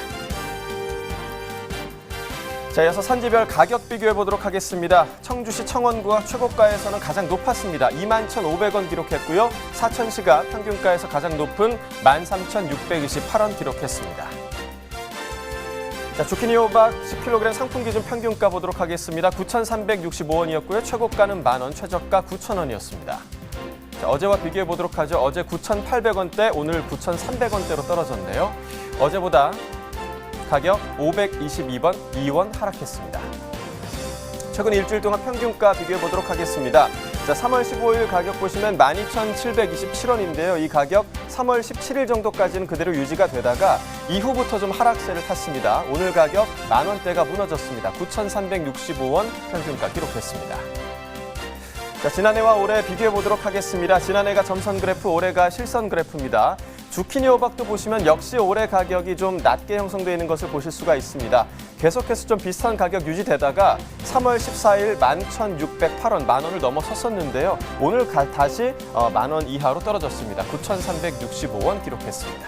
S3: 자, 이어서 산지별 가격 비교해 보도록 하겠습니다. 청주시 청원구가 최고가에서는 가장 높았습니다. 21,500원 기록했고요. 사천시가 평균가에서 가장 높은 13,628원 기록했습니다. 자, 주키니 호박 10kg 상품 기준 평균가 보도록 하겠습니다. 9,365원이었고요. 최고가는 만원, 최저가 9,000원이었습니다. 자, 어제와 비교해 보도록 하죠. 어제 9,800원대, 오늘 9,300원대로 떨어졌네요. 어제보다 가격 522원 하락했습니다. 최근 일주일 동안 평균가 비교해 보도록 하겠습니다. 자, 3월 15일 가격 보시면 12,727원인데요. 이 가격 3월 17일 정도까지는 그대로 유지가 되다가 이후부터 좀 하락세를 탔습니다. 오늘 가격 만원대가 무너졌습니다. 9,365원 평균가 기록했습니다. 자, 지난해와 올해 비교해 보도록 하겠습니다. 지난해가 점선 그래프, 올해가 실선 그래프입니다. 주키니 호박도 보시면 역시 올해 가격이 좀 낮게 형성되어 있는 것을 보실 수가 있습니다. 계속해서 좀 비슷한 가격 유지되다가 3월 14일 11,608원, 만원을 넘어섰었는데요. 오늘 다시 만원 이하로 떨어졌습니다. 9,365원 기록했습니다.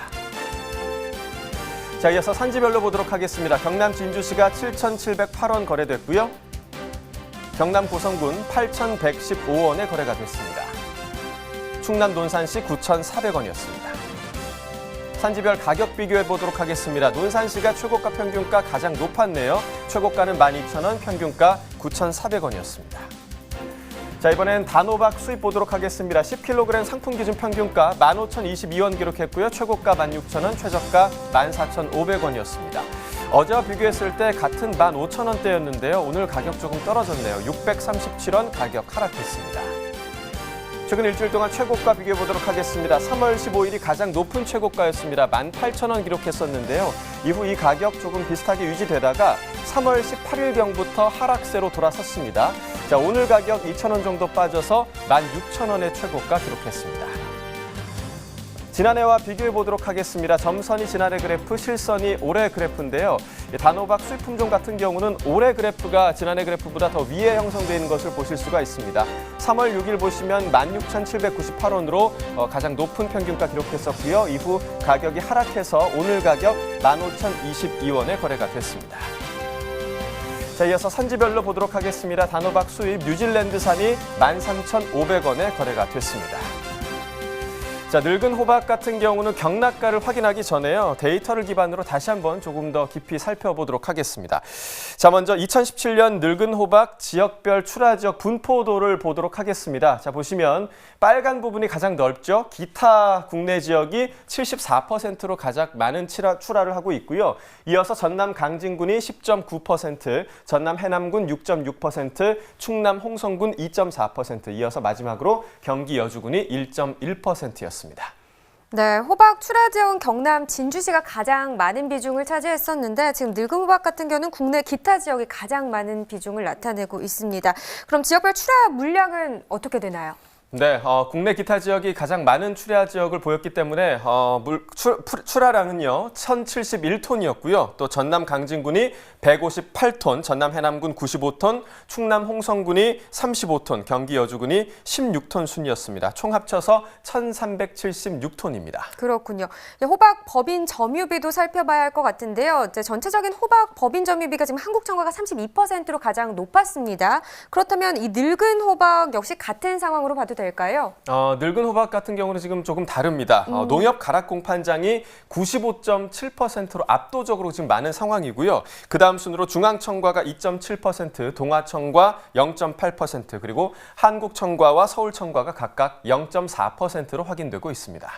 S3: 자, 이어서 산지별로 보도록 하겠습니다. 경남 진주시가 7,708원 거래됐고요. 경남 고성군 8,115원에 거래가 됐습니다. 충남 논산시 9,400원이었습니다. 산지별 가격 비교해 보도록 하겠습니다. 논산시가 최고가 평균가 가장 높았네요. 최고가는 12,000원, 평균가 9,400원이었습니다. 자, 이번엔 단호박 수입 보도록 하겠습니다. 10kg 상품 기준 평균가 15,022원 기록했고요. 최고가 16,000원, 최저가 14,500원이었습니다. 어제와 비교했을 때 같은 15,000원대였는데요. 오늘 가격 조금 떨어졌네요. 637원 가격 하락했습니다. 최근 일주일 동안 최고가 비교해 보도록 하겠습니다. 3월 15일이 가장 높은 최고가였습니다. 18,000원 기록했었는데요. 이후 이 가격 조금 비슷하게 유지되다가 3월 18일경부터 하락세로 돌아섰습니다. 자, 오늘 가격 2,000원 정도 빠져서 16,000원의 최고가 기록했습니다. 지난해와 비교해 보도록 하겠습니다. 점선이 지난해 그래프, 실선이 올해 그래프인데요. 단호박 수입 품종 같은 경우는 올해 그래프가 지난해 그래프보다 더 위에 형성되어 있는 것을 보실 수가 있습니다. 3월 6일 보시면 16,798원으로 가장 높은 평균가 기록했었고요. 이후 가격이 하락해서 오늘 가격 15,022원에 거래가 됐습니다. 자, 이어서 산지별로 보도록 하겠습니다. 단호박 수입 뉴질랜드산이 13,500원에 거래가 됐습니다. 자, 늙은 호박 같은 경우는 경락가를 확인하기 전에요. 데이터를 기반으로 다시 한번 조금 더 깊이 살펴보도록 하겠습니다. 자, 먼저 2017년 늙은 호박 지역별 출하 지역 분포도를 보도록 하겠습니다. 자, 보시면 빨간 부분이 가장 넓죠. 기타 국내 지역이 74%로 가장 많은 출하를 하고 있고요. 이어서 전남 강진군이 10.9%, 전남 해남군 6.6%, 충남 홍성군 2.4%, 이어서 마지막으로 경기 여주군이 1.1%였습니다.
S4: 네, 호박 출하 지역은 경남 진주시가 가장 많은 비중을 차지했었는데 지금 늙은 호박 같은 경우는 국내 기타 지역이 가장 많은 비중을 나타내고 있습니다. 그럼 지역별 출하 물량은 어떻게 되나요?
S3: 네, 국내 기타 지역이 가장 많은 출하 지역을 보였기 때문에 출하량은요 1,071톤이었고요. 또 전남 강진군이 158톤, 전남 해남군 95톤, 충남 홍성군이 35톤, 경기 여주군이 16톤 순이었습니다. 총 합쳐서 1,376톤입니다.
S4: 그렇군요. 호박 법인 점유비도 살펴봐야 할 것 같은데요. 이제 전체적인 호박 법인 점유비가 지금 한국 정가가 32%로 가장 높았습니다. 그렇다면 이 늙은 호박 역시 같은 상황으로 봐도 될까요?
S3: 늙은 호박 같은 경우는 지금 조금 다릅니다. 농협 가락 공판장이 95.7%로 압도적으로 지금 많은 상황이고요. 그 다음 순으로 중앙청과가 2.7%, 동아청과 0.8%, 그리고 한국청과와 서울청과가 각각 0.4%로 확인되고 있습니다.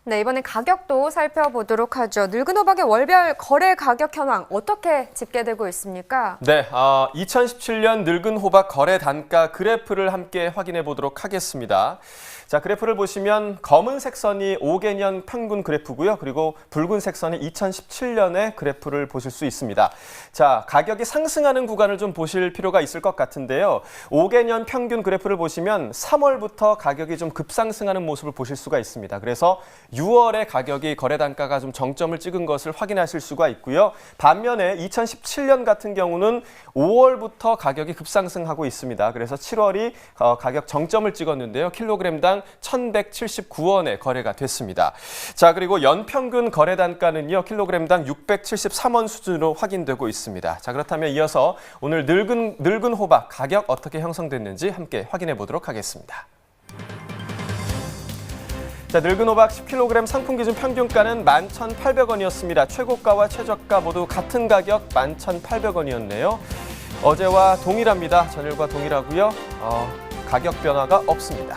S4: 네, 이번엔 가격도 살펴보도록 하죠. 늙은 호박의 월별 거래 가격 현황 어떻게 집계되고 있습니까?
S3: 네, 2017년 늙은 호박 거래 단가 그래프를 함께 확인해 보도록 하겠습니다. 자, 그래프를 보시면 검은색 선이 5개년 평균 그래프고요. 그리고 붉은색 선이 2017년의 그래프를 보실 수 있습니다. 자, 가격이 상승하는 구간을 좀 보실 필요가 있을 것 같은데요. 5개년 평균 그래프를 보시면 3월부터 가격이 좀 급상승하는 모습을 보실 수가 있습니다. 그래서 6월에 가격이 거래 단가가 좀 정점을 찍은 것을 확인하실 수가 있고요. 반면에 2017년 같은 경우는 5월부터 가격이 급상승하고 있습니다. 그래서 7월이 가격 정점을 찍었는데요. 킬로그램당 1,179원에 거래가 됐습니다. 자, 그리고 연평균 거래 단가는요, 킬로그램당 673원 수준으로 확인되고 있습니다. 자, 그렇다면 이어서 오늘 늙은 호박 가격 어떻게 형성됐는지 함께 확인해 보도록 하겠습니다. 자, 늙은 호박 10kg 상품 기준 평균가는 11,800원이었습니다. 최고가와 최저가 모두 같은 가격 11,800원이었네요. 어제와 동일합니다. 전일과 동일하고요. 가격 변화가 없습니다.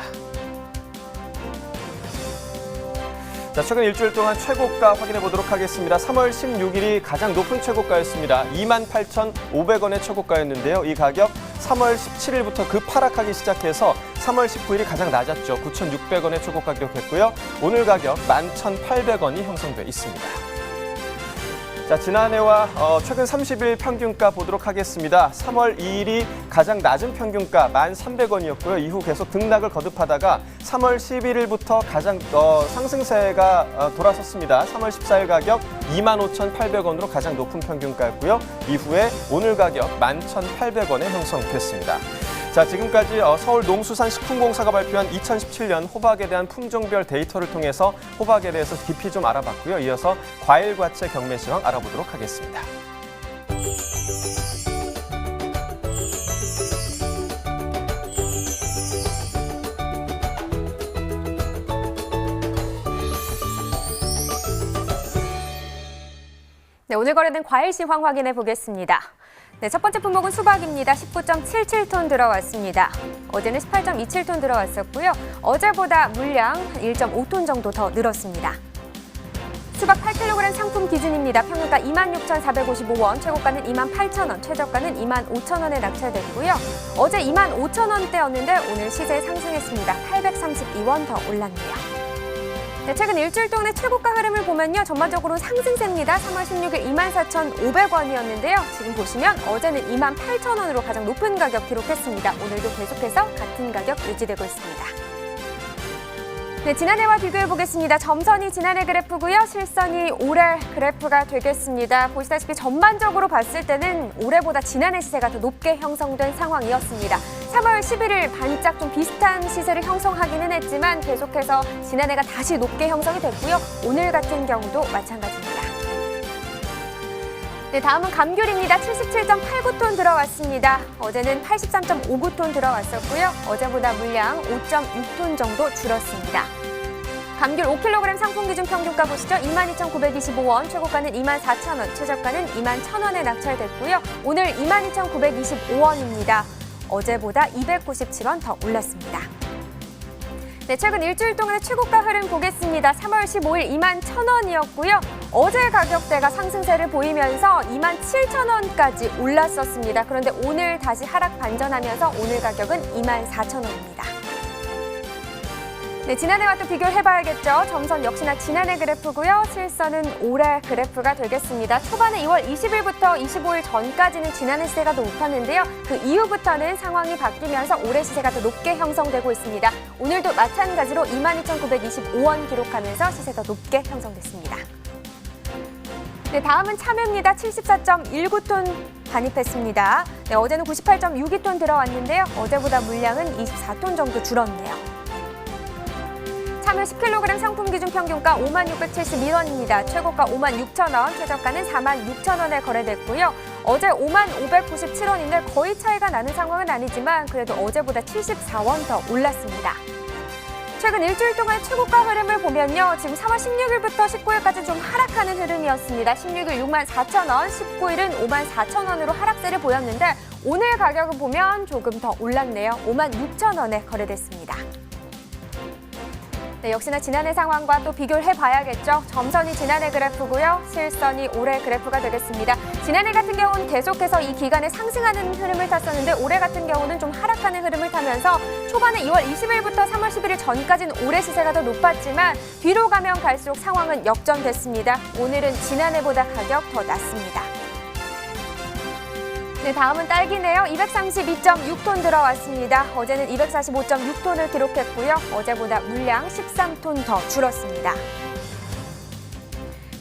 S3: 자, 최근 일주일 동안 최고가 확인해 보도록 하겠습니다. 3월 16일이 가장 높은 최고가였습니다. 28,500원의 최고가였는데요. 이 가격 3월 17일부터 급하락하기 시작해서 3월 19일이 가장 낮았죠. 9,600원의 최고가 기록했고요. 오늘 가격 11,800원이 형성돼 있습니다. 자, 지난해와 최근 30일 평균가 보도록 하겠습니다. 3월 2일이 가장 낮은 평균가 1,300원이었고요. 이후 계속 등락을 거듭하다가 3월 11일부터 가장 상승세가 돌아섰습니다. 3월 14일 가격 25,800원으로 가장 높은 평균가였고요. 이후에 오늘 가격 11,800원에 형성됐습니다. 자, 지금까지 서울농수산식품공사가 발표한 2017년 호박에 대한 품종별 데이터를 통해서 호박에 대해서 깊이 좀 알아봤고요. 이어서 과일 과채 경매 시황 알아보도록 하겠습니다.
S4: 네, 오늘 거래된 과일 시황 확인해 보겠습니다. 네, 첫 번째 품목은 수박입니다. 19.77톤 들어왔습니다. 어제는 18.27톤 들어왔었고요. 어제보다 물량 1.5톤 정도 더 늘었습니다. 수박 8kg 상품 기준입니다. 평균가 26,455원, 최고가는 28,000원, 최저가는 25,000원에 낙찰됐고요. 어제 25,000원대였는데 오늘 시세 상승했습니다. 832원 더 올랐네요. 네, 최근 일주일 동안의 최고가 흐름을 보면요. 전반적으로 상승세입니다. 3월 16일 24,500원이었는데요. 지금 보시면 어제는 28,000원으로 가장 높은 가격 기록했습니다. 오늘도 계속해서 같은 가격 유지되고 있습니다. 네, 지난해와 비교해 보겠습니다. 점선이 지난해 그래프고요. 실선이 올해 그래프가 되겠습니다. 보시다시피 전반적으로 봤을 때는 올해보다 지난해 시세가 더 높게 형성된 상황이었습니다. 3월 11일 반짝 좀 비슷한 시세를 형성하기는 했지만 계속해서 지난해가 다시 높게 형성이 됐고요. 오늘 같은 경우도 마찬가지입니다. 네, 다음은 감귤입니다. 77.89톤 들어왔습니다. 어제는 83.59톤 들어왔었고요. 어제보다 물량 5.6톤 정도 줄었습니다. 감귤 5kg 상품 기준 평균가 보시죠. 22,925원, 최고가는 24,000원, 최저가는 21,000원에 낙찰됐고요. 오늘 22,925원입니다. 어제보다 297원 더 올랐습니다. 네, 최근 일주일 동안의 최고가 흐름 보겠습니다. 3월 15일 21,000원이었고요. 어제 가격대가 상승세를 보이면서 27,000원까지 올랐었습니다. 그런데 오늘 다시 하락 반전하면서 오늘 가격은 24,000원입니다. 네, 지난해와 또 비교를 해봐야겠죠. 점선 역시나 지난해 그래프고요. 실선은 올해 그래프가 되겠습니다. 초반에 2월 20일부터 25일 전까지는 지난해 시세가 더 높았는데요. 그 이후부터는 상황이 바뀌면서 올해 시세가 더 높게 형성되고 있습니다. 오늘도 마찬가지로 22,925원 기록하면서 시세 더 높게 형성됐습니다. 네, 다음은 참외입니다. 74.19톤 반입했습니다. 네, 어제는 98.62톤 들어왔는데요. 어제보다 물량은 24톤 정도 줄었네요. 참외 10kg 상품 기준 평균가 56,672원입니다. 최고가 56,000원, 최저가는 46,000원에 거래됐고요. 어제 55,597원인데 거의 차이가 나는 상황은 아니지만 그래도 어제보다 74원 더 올랐습니다. 최근 일주일 동안 최고가 흐름을 보면요. 지금 3월 16일부터 19일까지 좀 하락하는 흐름이었습니다. 16일 64,000원, 19일은 54,000원으로 하락세를 보였는데 오늘 가격을 보면 조금 더 올랐네요. 56,000원에 거래됐습니다. 네, 역시나 지난해 상황과 또 비교를 해봐야겠죠. 점선이 지난해 그래프고요. 실선이 올해 그래프가 되겠습니다. 지난해 같은 경우는 계속해서 이 기간에 상승하는 흐름을 탔었는데 올해 같은 경우는 좀 하락하는 흐름을 타면서 초반에 2월 20일부터 3월 11일 전까지는 올해 시세가 더 높았지만 뒤로 가면 갈수록 상황은 역전됐습니다. 오늘은 지난해보다 가격 더 낮습니다. 네, 다음은 딸기네요. 232.6톤 들어왔습니다. 어제는 245.6톤을 기록했고요. 어제보다 물량 13톤 더 줄었습니다.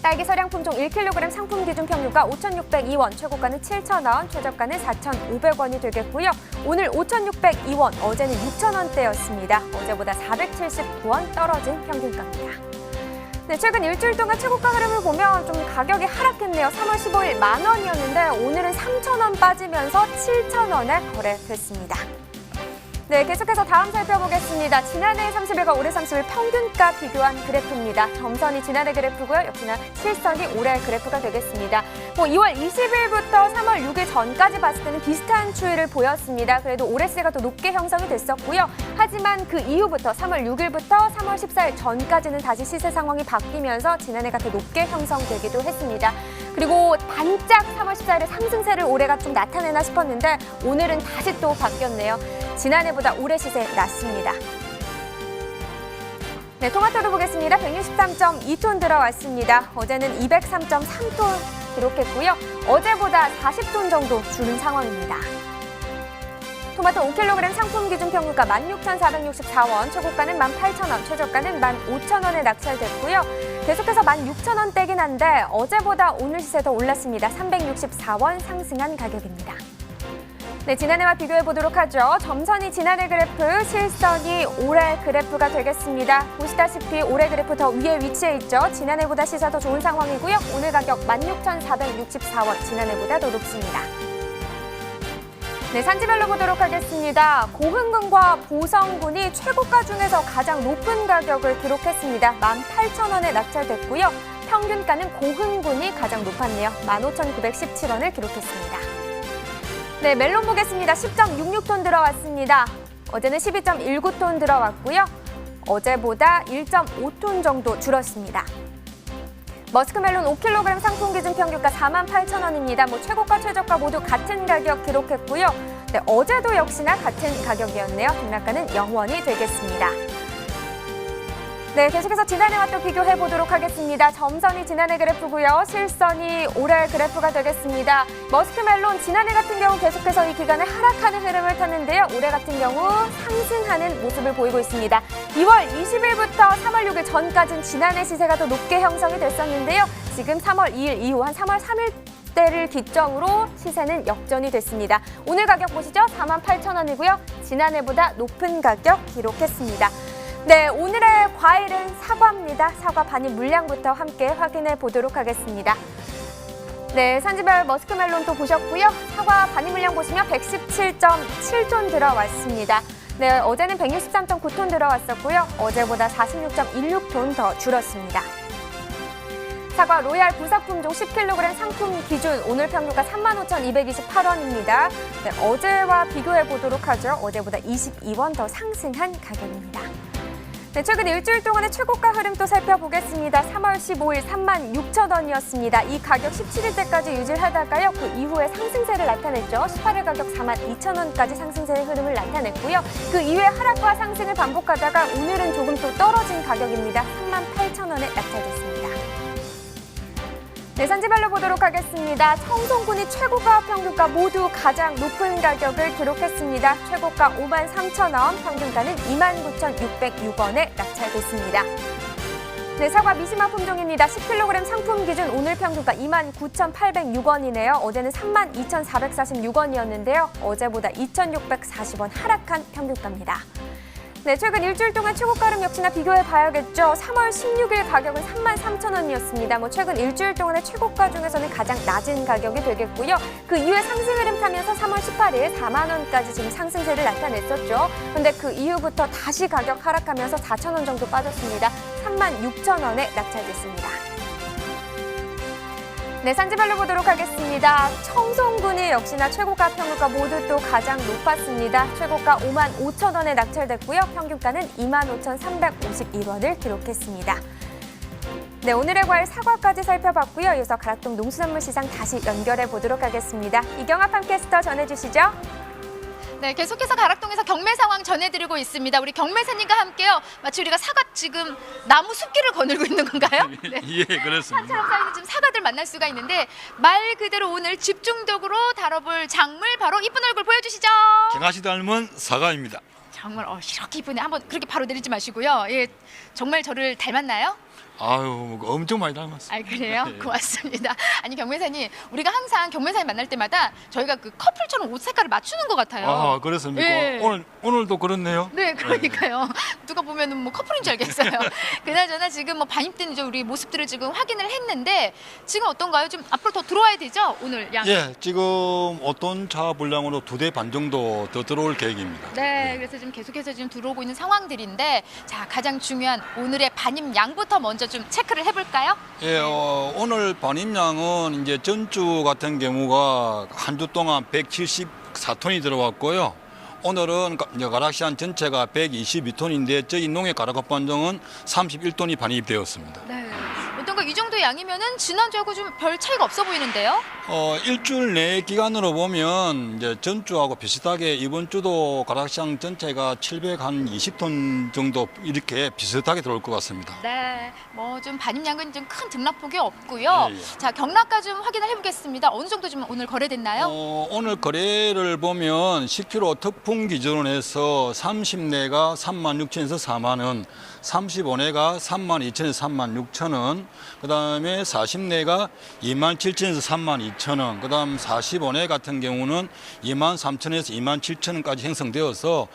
S4: 딸기 서량 품종 1kg 상품 기준 평균가 5,602원, 최고가는 7,000원, 최저가는 4,500원이 되겠고요. 오늘 5,602원, 어제는 6,000원대였습니다. 어제보다 479원 떨어진 평균가입니다. 네, 최근 일주일 동안 최고가 흐름을 보면 좀 가격이 하락했네요. 3월 15일 10,000원이었는데 오늘은 3,000원 빠지면서 7,000원에 거래됐습니다. 네, 계속해서 다음 살펴보겠습니다. 지난해 30일과 올해 30일 평균가 비교한 그래프입니다. 점선이 지난해 그래프고요. 역시나 실선이 올해 그래프가 되겠습니다. 2월 20일부터 3월 6일 전까지 봤을 때는 비슷한 추이를 보였습니다. 그래도 올해 시세가 더 높게 형성이 됐었고요. 하지만 그 이후부터 3월 6일부터 3월 14일 전까지는 다시 시세 상황이 바뀌면서 지난해가 더 높게 형성되기도 했습니다. 그리고 반짝 3월 14일에 상승세를 올해가 좀 나타내나 싶었는데 오늘은 다시 또 바뀌었네요. 지난해보다 올해 시세 낮습니다. 네, 토마토도 보겠습니다. 163.2톤 들어왔습니다. 어제는 203.3톤 기록했고요. 어제보다 40톤 정도 줄은 상황입니다. 토마토 5kg 상품 기준 평균가 16,464원, 최고가는 18,000원, 최저가는 15,000원에 낙찰됐고요. 계속해서 16,000원대긴 한데 어제보다 오늘 시세 더 올랐습니다. 364원 상승한 가격입니다. 네, 지난해와 비교해 보도록 하죠. 점선이 지난해 그래프, 실선이 올해 그래프가 되겠습니다. 보시다시피 올해 그래프 더 위에 위치해 있죠. 지난해보다 시세 더 좋은 상황이고요. 오늘 가격 16,464원, 지난해보다 더 높습니다. 네, 산지별로 보도록 하겠습니다. 고흥군과 보성군이 최고가 중에서 가장 높은 가격을 기록했습니다. 18,000원에 낙찰됐고요. 평균가는 고흥군이 가장 높았네요. 15,917원을 기록했습니다. 네, 멜론 보겠습니다. 10.66톤 들어왔습니다. 어제는 12.19톤 들어왔고요. 어제보다 1.5톤 정도 줄었습니다. 머스크멜론 5kg 상품 기준 평균가 48,000원입니다. 최고가 최저가 모두 같은 가격 기록했고요. 네, 어제도 역시나 같은 가격이었네요. 등락가는 0원이 되겠습니다. 네, 계속해서 지난해와 또 비교해 보도록 하겠습니다. 점선이 지난해 그래프고요. 실선이 올해 그래프가 되겠습니다. 머스크멜론 지난해 같은 경우 계속해서 이 기간에 하락하는 흐름을 탔는데요. 올해 같은 경우 상승하는 모습을 보이고 있습니다. 2월 20일부터 3월 6일 전까지는 지난해 시세가 더 높게 형성이 됐었는데요. 지금 3월 2일 이후 한 3월 3일 때를 기점으로 시세는 역전이 됐습니다. 오늘 가격 보시죠. 48,000원이고요. 지난해보다 높은 가격 기록했습니다. 네, 오늘의 과일은 사과입니다. 사과 반입 물량부터 함께 확인해 보도록 하겠습니다. 네, 산지별 머스크멜론 또 보셨고요. 사과 반입 물량 보시면 117.7톤 들어왔습니다. 네, 어제는 163.9톤 들어왔었고요. 어제보다 46.16톤 더 줄었습니다. 사과 로얄 부삭품종 10kg 상품 기준 오늘 평균가 35,228원입니다. 네, 어제와 비교해 보도록 하죠. 어제보다 22원 더 상승한 가격입니다. 네, 최근 일주일 동안의 최고가 흐름 또 살펴보겠습니다. 3월 15일 36,000원이었습니다. 이 가격 17일 때까지 유지하다가요. 그 이후에 상승세를 나타냈죠. 18일 가격 42,000원까지 상승세의 흐름을 나타냈고요. 그 이후에 하락과 상승을 반복하다가 오늘은 조금 또 떨어진 가격입니다. 38,000원에 낙찰됐습니다. 네, 산지별로 보도록 하겠습니다. 청송군이 최고가 평균가 모두 가장 높은 가격을 기록했습니다. 최고가 53,000원, 평균가는 29,606원에 낙찰됐습니다. 네, 사과 미시마 품종입니다. 10kg 상품 기준 오늘 평균가 29,806원이네요. 어제는 32,446원이었는데요. 어제보다 2,640원 하락한 평균가입니다. 네, 최근 일주일 동안 최고가 흐름 역시나 비교해 봐야겠죠. 3월 16일 가격은 33,000원이었습니다. 최근 일주일 동안의 최고가 중에서는 가장 낮은 가격이 되겠고요. 그 이후에 상승 흐름 타면서 3월 18일 4만 원까지 지금 상승세를 나타냈었죠. 그런데 그 이후부터 다시 가격 하락하면서 4,000원 정도 빠졌습니다. 36,000원에 낙찰됐습니다. 네, 산지별로 보도록 하겠습니다. 청송군이 역시나 최고가 평균가 모두 또 가장 높았습니다. 최고가 55,000원에 낙찰됐고요. 평균가는 25,351원을 기록했습니다. 네, 오늘의 과일 사과까지 살펴봤고요. 이어서 가락동 농수산물시장 다시 연결해 보도록 하겠습니다. 이경아 팜캐스터 전해주시죠.
S6: 네, 계속해서 가락동에서 경매 상황 전해드리고 있습니다. 우리 경매사님과 함께요. 마치 우리가 사과 지금 나무 숲길을 거닐고 있는 건가요? 네.
S8: 예, 그렇습니다.
S6: 산처럼 쌓이는 지금 사과들 만날 수가 있는데 말 그대로 오늘 집중적으로 다뤄볼 작물 바로 이쁜 얼굴 보여주시죠.
S8: 개가시 닮은 사과입니다.
S6: 정말 이렇게 이쁘네. 한번 그렇게 바로 내리지 마시고요. 예, 정말 저를 닮았나요?
S8: 아유, 엄청 많이 닮았어요.
S6: 아, 그래요?
S8: 예.
S6: 고맙습니다. 아니, 경매사님, 우리가 항상 경매사님 만날 때마다 저희가 그 커플처럼 옷 색깔을 맞추는 것 같아요.
S8: 아, 그렇습니까?
S6: 예.
S8: 오늘도 그렇네요.
S6: 네, 그러니까요. 누가 보면은 커플인 줄 알겠어요. 그나저나 지금 반입된 이제 우리 모습들을 지금 확인을 했는데 지금 어떤가요? 좀 앞으로 더 들어와야 되죠? 오늘 양.
S8: 예, 지금 어떤 차 분량으로 2대 반 정도 더 들어올 계획입니다.
S6: 네, 그래서 지금 계속해서 지금 들어오고 있는 상황들인데 자, 가장 중요한 오늘의 반입 양부터 먼저 좀 체크를 해볼까요?
S8: 예, 오늘 반입량은 이제 전주 같은 경우가 한 주 동안 174톤이 들어왔고요. 오늘은 이제 가락시안 전체가 122톤인데 저희 농협 가락업반정은 31톤이 반입되었습니다.
S6: 네. 어떤가 이 정도 양이면은 지난주하고 좀 별 차이가 없어 보이는데요?
S8: 일주일 내 기간으로 보면 이제 전주하고 비슷하게 이번 주도 가락시장 전체가 720톤 정도 이렇게 비슷하게 들어올 것 같습니다.
S6: 네, 뭐 좀 반입량은 좀 큰 등락폭이 없고요.
S8: 예, 예.
S6: 자, 경락가 좀 확인을 해보겠습니다. 어느 정도 좀 오늘 거래됐나요?
S8: 오늘 거래를 보면 10kg 특풍 기준으로 해서 30내가 36,000에서 4만 원, 35내가 32,000에서 36,000원, 그다음에 40내가 27,000에서 32,000원, 그다음 45내 같은 경우는 23,000에서 27,000원까지 형성되어서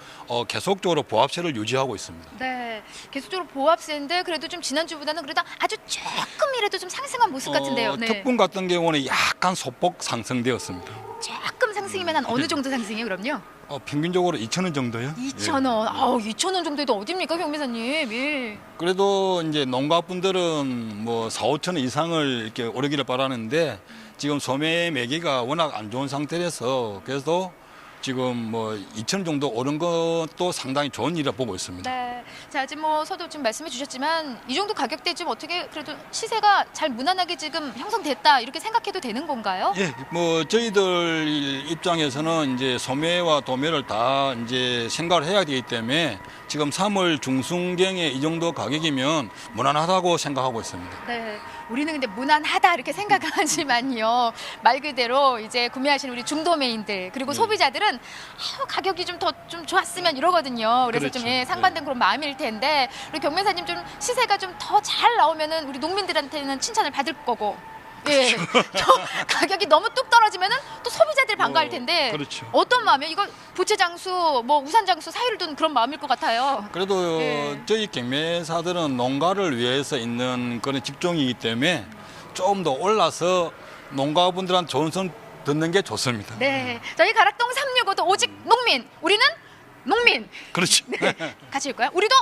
S8: 계속적으로 보합세를 유지하고 있습니다.
S6: 네, 계속적으로 보합세인데 그래도 좀 지난주보다는 그래도 아주 조금이라도 좀 상승한 모습 같은데요. 네.
S8: 특분 같은 경우는 약간 소폭 상승되었습니다.
S6: 조금 상승이면 한 어느 정도 상승이에요, 그럼요?
S8: 평균적으로 2,000원 정도요.
S6: 2,000원. 아우, 2,000원 정도도 어딥니까, 경매사님? 예.
S8: 그래도 이제 농가분들은 뭐 4, 5천 원 이상을 이렇게 오르기를 바라는데 지금 소매 매기가 워낙 안 좋은 상태라서 그래서 지금 뭐 2천 정도 오른 것도 상당히 좋은 일이라 보고 있습니다.
S6: 네. 자, 지금 뭐 서도 지금 말씀해 주셨지만 이 정도 가격대 지금 어떻게 그래도 시세가 잘 무난하게 지금 형성됐다 이렇게 생각해도 되는 건가요?
S8: 예, 뭐 저희들 입장에서는 이제 소매와 도매를 다 이제 생각을 해야 되기 때문에 지금 3월 중순경에 이 정도 가격이면 무난하다고 생각하고 있습니다.
S6: 네. 우리는 근데 무난하다 이렇게 생각을 하지만요. 말 그대로 이제 구매하시는 우리 중도매인들 그리고 소비자들은 가격이 좀 더 좀 좋았으면 이러거든요. 그래서
S8: 그렇죠.
S6: 좀 상반된 그런 마음일 텐데 우리 경매사님 좀 시세가 좀 더 잘 나오면은 우리 농민들한테는 칭찬을 받을 거고. 예, 저 가격이 너무 뚝 떨어지면은 또 소비자들이 반가울 텐데
S8: 그렇죠.
S6: 어떤 마음이에요? 이거 부채 장수, 뭐 우산 장수 사이를 둔 그런 마음일 것 같아요.
S8: 그래도
S6: 예.
S8: 저희 경매사들은 농가를 위해서 있는 그런 직종이기 때문에 좀 더 올라서 농가분들한테 좋은 선 듣는 게 좋습니다.
S6: 네, 저희 가락동 365도 오직 농민, 우리는 농민.
S8: 그렇죠.
S6: 네, 같이 읽을까요? 우리도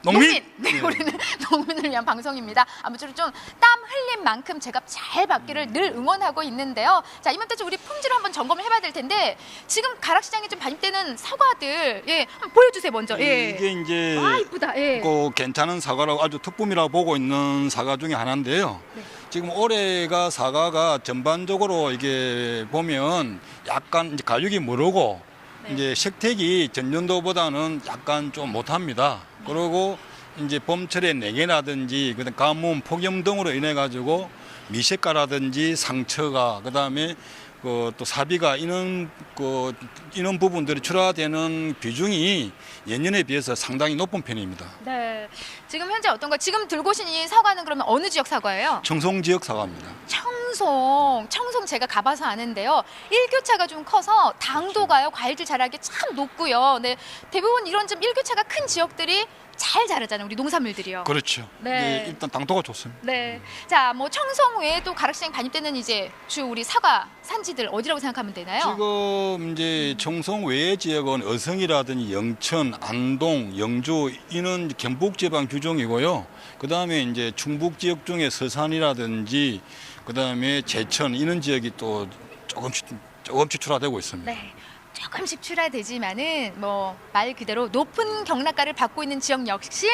S8: 농민!
S6: 네, 우리는 농민을 위한 방송입니다. 아무쪼록 좀 땀 흘린 만큼 제값 잘 받기를 늘 응원하고 있는데요. 자, 이맘때쯤 우리 품질을 한번 점검을 해봐야 될 텐데 지금 가락시장에 좀 반입되는 사과들, 예, 한번 보여주세요 먼저. 예.
S8: 이게 이제
S6: 아, 이쁘다. 예.
S8: 괜찮은 사과라고 아주 특품이라고 보고 있는 사과 중에 하나인데요.
S6: 네.
S8: 지금 올해가 사과가 전반적으로 이게 보면 약간 이제 가격이 무르고
S6: 네.
S8: 이제 식택이 전년도보다는 약간 좀 못합니다. 그리고 이제 봄철에 냉해라든지 그다음 가뭄, 폭염 등으로 인해 가지고 미색가라든지 상처가 그다음에 또 사비가 이런 부분들이 출하되는 비중이 예년에 비해서 상당히 높은 편입니다.
S6: 네. 지금 현재 어떤가? 지금 들고 오신 이 사과는 그러면 어느 지역 사과예요?
S8: 청송 지역 사과입니다.
S6: 청송 제가 가봐서 아는데요. 일교차가 좀 커서 당도가요, 과일들 자라기 참 높고요. 네, 대부분 이런 좀 일교차가 큰 지역들이 잘 자라잖아요, 우리 농산물들이요.
S8: 그렇죠.
S6: 네.
S8: 예, 일단 당도가 좋습니다.
S6: 네. 자, 뭐 청송 외에 또 가락시장 반입되는 이제 주 우리 사과 산지들 어디라고 생각하면 되나요?
S8: 지금 이제 청송 외의 지역은 어성이라든지 영천, 안동, 영주 이는 경북 지방 규종이고요. 그다음에 이제 충북 지역 중에 서산이라든지 그다음에 제천 이런 지역이 또 조금씩 출하되고 있습니다.
S6: 네. 조금씩 출하되지만은 뭐 말 그대로 높은 경락가를 받고 있는 지역 역시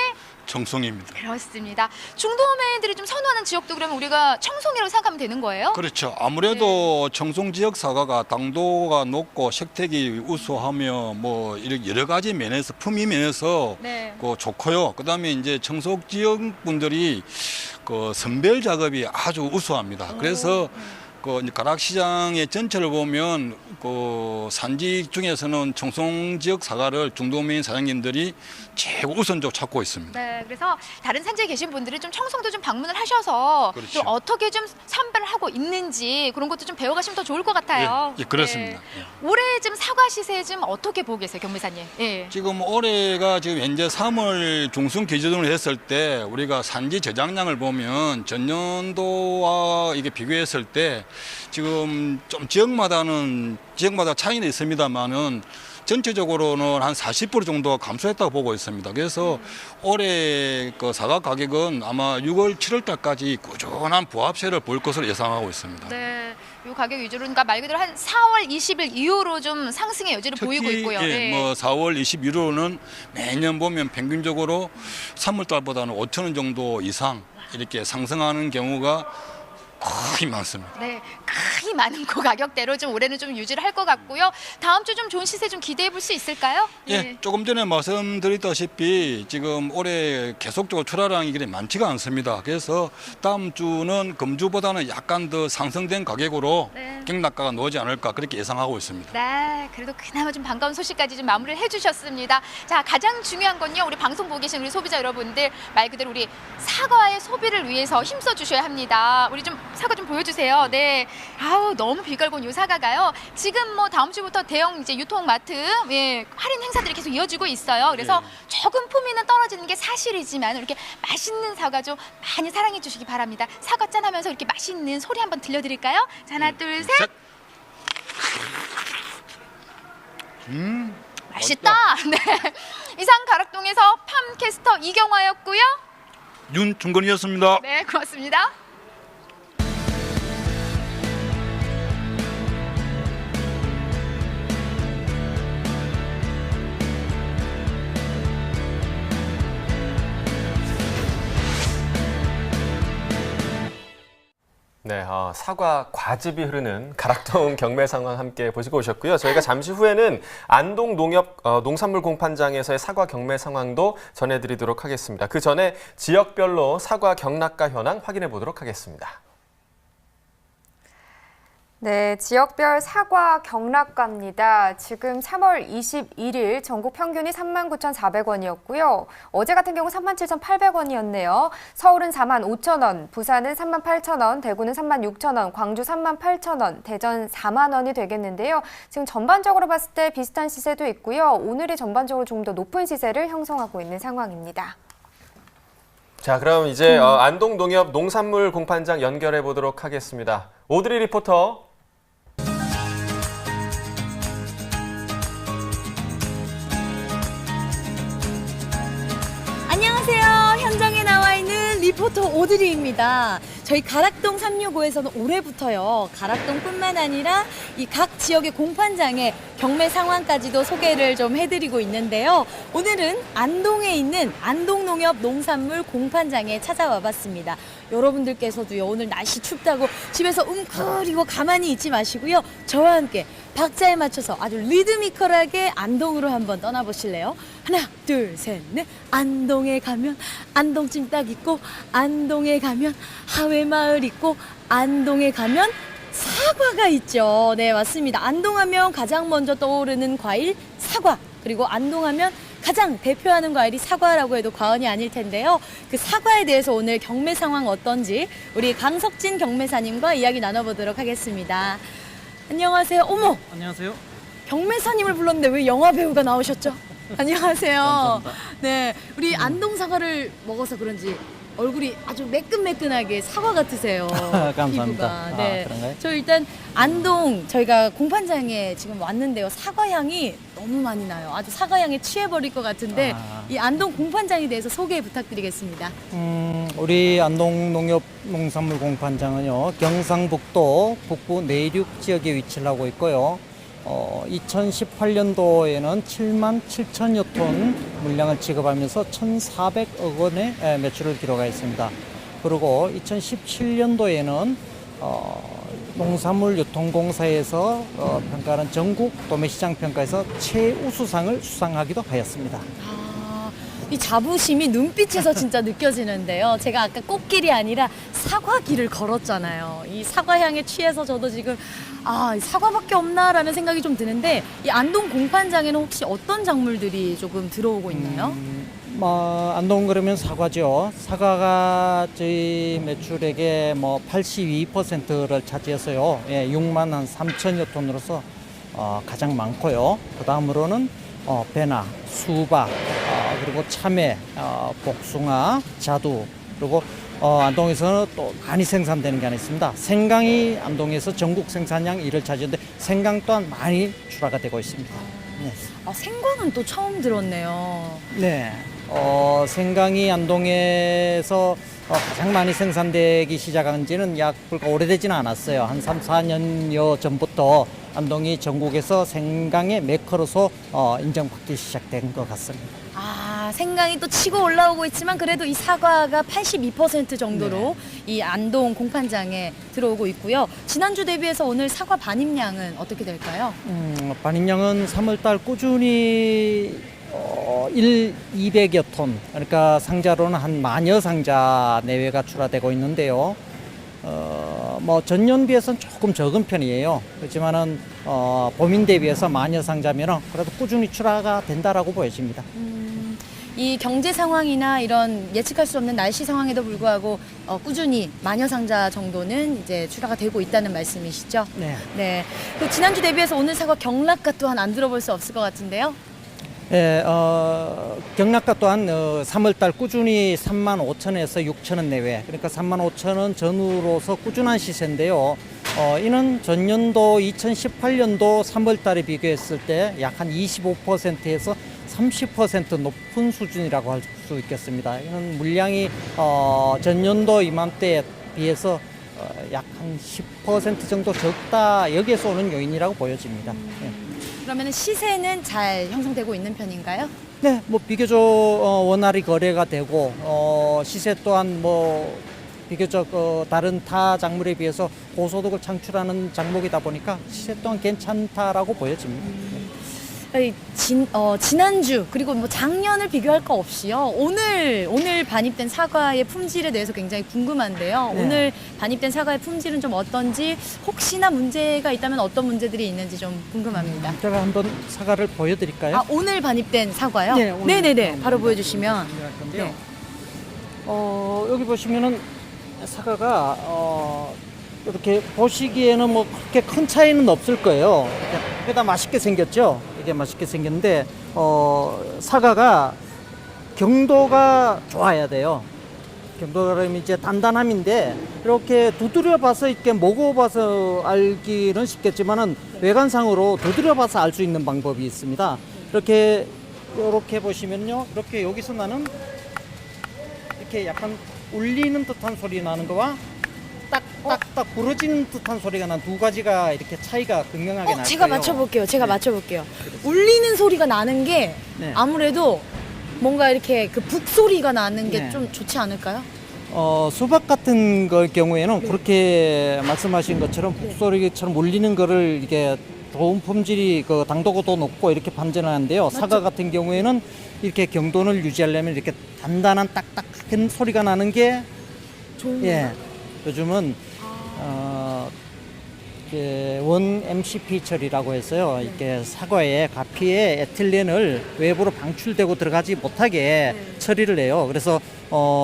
S8: 청송입니다.
S6: 그렇습니다. 중도매들이 좀 선호하는 지역도 그러면 우리가 청송이라고 생각하면 되는 거예요?
S8: 그렇죠. 아무래도 청송 지역 사과가 당도가 높고 식택이 우수하며 뭐 이렇게 여러 가지 면에서 품위 면에서
S6: 네.
S8: 좋고요. 그다음에 이제 청송 지역 분들이 선별 작업이 아주 우수합니다. 그래서 이제 가락시장의 전체를 보면 산지 중에서는 청송 지역 사과를 중도매인 사장님들이 최고 우선적으로 찾고 있습니다.
S6: 네, 그래서 다른 산지에 계신 분들이 좀 청송도 좀 방문을 하셔서
S8: 그렇죠.
S6: 또 어떻게 좀 선별을 하고 있는지 그런 것도 좀 배워가시면 더 좋을 것 같아요.
S8: 예, 그렇습니다.
S6: 네. 올해 좀 사과 시세 좀 어떻게 보고 계세요, 경매사님? 예.
S8: 지금 올해가 지금 현재 3월 중순 기준으로 했을 때 우리가 산지 저장량을 보면 전년도와 이게 비교했을 때 지금 좀 지역마다 차이는 있습니다만은 전체적으로는 한 40% 정도 감소했다고 보고 있습니다. 그래서 올해 사과 가격은 아마 6월, 7월 달까지 꾸준한 부합세를 볼 것으로 예상하고 있습니다.
S6: 네, 이 가격 위주로 그러니까 말 그대로 한 4월 20일 이후로 좀 상승의 여지를 보이고 있고요.
S8: 예, 뭐 4월 21일로는 매년 보면 평균적으로 3월 달보다는 5천 원 정도 이상 이렇게 상승하는 경우가 거의 많습니다.
S6: 네, 거의 많은 그 가격대로 좀 올해는 좀 유지를 할 것 같고요. 다음 주 좀 좋은 시세 좀 기대해 볼 수 있을까요?
S8: 예, 조금 전에 말씀드렸다시피 지금 올해 계속적으로 출하량이 그리 많지가 않습니다. 그래서 다음 주는 금주보다는 약간 더 상승된 가격으로
S6: 네.
S8: 경락가가 나오지 않을까 그렇게 예상하고 있습니다.
S6: 네, 그래도 그나마 좀 반가운 소식까지 좀 마무리를 해주셨습니다. 자, 가장 중요한 건요, 우리 방송 보고 계신 우리 소비자 여러분들 말 그대로 우리 사과의 소비를 위해서 힘써 주셔야 합니다. 우리 좀 사과 좀 보여주세요. 네, 아우 너무 빛깔곤 이 사과가요. 지금 뭐 다음 주부터 대형 이제 유통마트 할인 행사들이 계속 이어지고 있어요. 그래서 조금 품위는 떨어지는 게 사실이지만 이렇게 맛있는 사과 좀 많이 사랑해 주시기 바랍니다. 사과 짠 하면서 이렇게 맛있는 소리 한번 들려드릴까요? 자, 하나, 둘, 셋. 맛있다. 네. 이상 가락동에서 팜캐스터 이경화였고요.
S8: 윤중건이었습니다.
S6: 네, 고맙습니다.
S3: 네, 사과 과즙이 흐르는 가락동 경매 상황 함께 보시고 오셨고요. 저희가 잠시 후에는 안동 농산물 공판장에서의 사과 경매 상황도 전해드리도록 하겠습니다. 그 전에 지역별로 사과 경락가 현황 확인해 보도록 하겠습니다.
S4: 네, 지역별 사과 경락가입니다. 지금 3월 21일 전국 평균이 39,400원이었고요. 어제 같은 경우 37,800원이었네요. 서울은 45,000원, 부산은 38,000원, 대구는 36,000원, 광주 38,000원, 대전 4만 원이 되겠는데요. 지금 전반적으로 봤을 때 비슷한 시세도 있고요. 오늘이 전반적으로 조금 더 높은 시세를 형성하고 있는 상황입니다.
S3: 자, 그럼 이제 안동 농협 농산물 공판장 연결해 보도록 하겠습니다. 오드리 리포터.
S9: 안녕하세요. 현장에 나와 있는 리포터 오드리입니다. 저희 가락동 365에서는 올해부터요. 가락동뿐만 아니라 이 각 지역의 공판장의 경매 상황까지도 소개를 좀 해드리고 있는데요. 오늘은 안동에 있는 안동농협 농산물 공판장에 찾아와 봤습니다. 여러분들께서도요, 오늘 날씨 춥다고 집에서 웅크리고 가만히 있지 마시고요. 저와 함께 박자에 맞춰서 아주 리드미컬하게 안동으로 한번 떠나보실래요? 하나, 둘, 셋, 넷. 안동에 가면 안동찜 딱 있고, 안동에 가면 하회마을 있고, 안동에 가면 사과가 있죠. 네, 맞습니다. 안동하면 가장 먼저 떠오르는 과일 사과. 그리고 안동하면 가장 대표하는 과일이 사과라고 해도 과언이 아닐 텐데요. 그 사과에 대해서 오늘 경매 상황 어떤지 우리 강석진 경매사님과 이야기 나눠보도록 하겠습니다. 안녕하세요. 어머!
S10: 안녕하세요.
S9: 경매사님을 불렀는데 왜 영화 배우가 나오셨죠? 안녕하세요.
S10: 감사합니다.
S9: 네, 우리 안동 사과를 먹어서 그런지 얼굴이 아주 매끈매끈하게 사과 같으세요.
S10: 감사합니다.
S9: 피부가. 네.
S10: 그런가요?
S9: 저 일단 안동 저희가 공판장에 지금 왔는데요. 사과 향이 너무 많이 나요. 아주 사과 향에 취해버릴 것 같은데 이 안동 공판장에 대해서 소개 부탁드리겠습니다.
S10: 우리 안동 농협 농산물 공판장은요, 경상북도 북부 내륙 지역에 위치를 하고 있고요. 2018년도에는 7만 7천여 톤 물량을 지급하면서 1,400억 원의 매출을 기록하였습니다. 그리고 2017년도에는 농산물 유통공사에서 평가하는 전국 도매시장 평가에서 최우수상을 수상하기도 하였습니다.
S9: 이 자부심이 눈빛에서 진짜 느껴지는데요. 제가 아까 꽃길이 아니라 사과길을 걸었잖아요. 이 사과 향에 취해서 저도 지금 사과밖에 없나라는 생각이 좀 드는데 이 안동 공판장에는 혹시 어떤 작물들이 조금 들어오고 있나요?
S10: 안동 그러면 사과죠. 사과가 저희 매출액의 82%를 차지해서요. 6만 한 3천여 톤으로서 가장 많고요. 그 다음으로는 배나, 수박, 그리고 참외, 복숭아, 자두, 그리고 안동에서는 또 많이 생산되는 게 하나 있습니다. 생강이 안동에서 전국 생산량 1위를 차지하는데 생강 또한 많이 출하가 되고 있습니다. 네.
S9: 생강은 또 처음 들었네요.
S10: 네. 생강이 안동에서 가장 많이 생산되기 시작한 지는 약 불과 오래되지는 않았어요. 한 3, 4년여 전부터 안동이 전국에서 생강의 메커로서 인정받기 시작된 것 같습니다.
S9: 생강이 또 치고 올라오고 있지만 그래도 이 사과가 82% 정도로 이 안동 공판장에 들어오고 있고요. 지난주 대비해서 오늘 사과 반입량은 어떻게 될까요?
S10: 반입량은 3월달 꾸준히 200여 톤, 그러니까 상자로는 한 10,000여 상자 내외가 출하되고 있는데요. 전년 비해서는 조금 적은 편이에요. 그렇지만은 봄인 대비해서 10,000여 상자면은 그래도 꾸준히 출하가 된다라고 보여집니다.
S9: 이 경제 상황이나 이런 예측할 수 없는 날씨 상황에도 불구하고 꾸준히 10,000여 상자 정도는 이제 출하가 되고 있다는 말씀이시죠?
S10: 네.
S9: 네. 그 지난주 대비해서 오늘 사과 경락가 또한 안 들어볼 수 없을 것 같은데요.
S10: 네, 경락가 또한 3월달 꾸준히 35,000에서 6,000원 내외, 그러니까 35,000원 전후로서 꾸준한 시세인데요. 이는 전년도 2018년도 3월달에 비교했을 때 약 한 25%에서 30% 높은 수준이라고 할 수 있겠습니다. 이는 물량이 전년도 이맘때에 비해서 약 한 10% 정도 적다, 여기에서 오는 요인이라고 보여집니다. 네.
S9: 그러면 시세는 잘 형성되고 있는 편인가요?
S10: 네, 비교적 원활히 거래가 되고 시세 또한 비교적 다른 타 작물에 비해서 고소득을 창출하는 작목이다 보니까 시세 또한 괜찮다라고 보여집니다.
S9: 지난주 그리고 뭐 작년을 비교할 거 없이요. 오늘 반입된 사과의 품질에 대해서 굉장히 궁금한데요.
S10: 네.
S9: 오늘 반입된 사과의 품질은 좀 어떤지, 혹시나 문제가 있다면 어떤 문제들이 있는지 좀 궁금합니다.
S10: 제가 한번 사과를 보여드릴까요?
S9: 아, 오늘 반입된 사과요?
S10: 네, 오늘
S9: 네네네. 바로 보여주시면.
S10: 준비할 건데요.
S9: 네.
S10: 여기 보시면은 사과가 이렇게 보시기에는 뭐 그렇게 큰 차이는 없을 거예요. 이게 다 맛있게 생겼죠. 이게 맛있게 생겼는데 사과가 경도가 좋아야 돼요. 경도가 그러면 이제 단단함인데 이렇게 두드려 봐서 이렇게 먹어봐서 알기는 쉽겠지만은 외관상으로 두드려 봐서 알 수 있는 방법이 있습니다. 이렇게 보시면요, 이렇게 여기서 나는 이렇게 약간 울리는 듯한 소리 나는 거와 딱딱딱 부러지는 듯한 소리가 난 두 가지가 이렇게 차이가 극명하게 나요.
S9: 제가 맞춰볼게요. 맞춰볼게요. 울리는 소리가 나는 게
S10: 네.
S9: 아무래도 뭔가 이렇게 그 북소리가 나는 게
S10: 네.
S9: 좀 좋지 않을까요?
S10: 수박 같은 걸 경우에는 그렇게 말씀하신 것처럼 북소리처럼 울리는 거를 이게 좋은 품질이 그 당도가 더 높고 이렇게 판단하는데요. 사과 같은 경우에는 이렇게 경도를 유지하려면 이렇게 단단한 딱딱한 소리가 나는 게 요즘은 원 MCP 처리라고 해서요. 이렇게 사과에 가피에 에틸렌을 외부로 방출되고 들어가지 못하게 처리를 해요. 그래서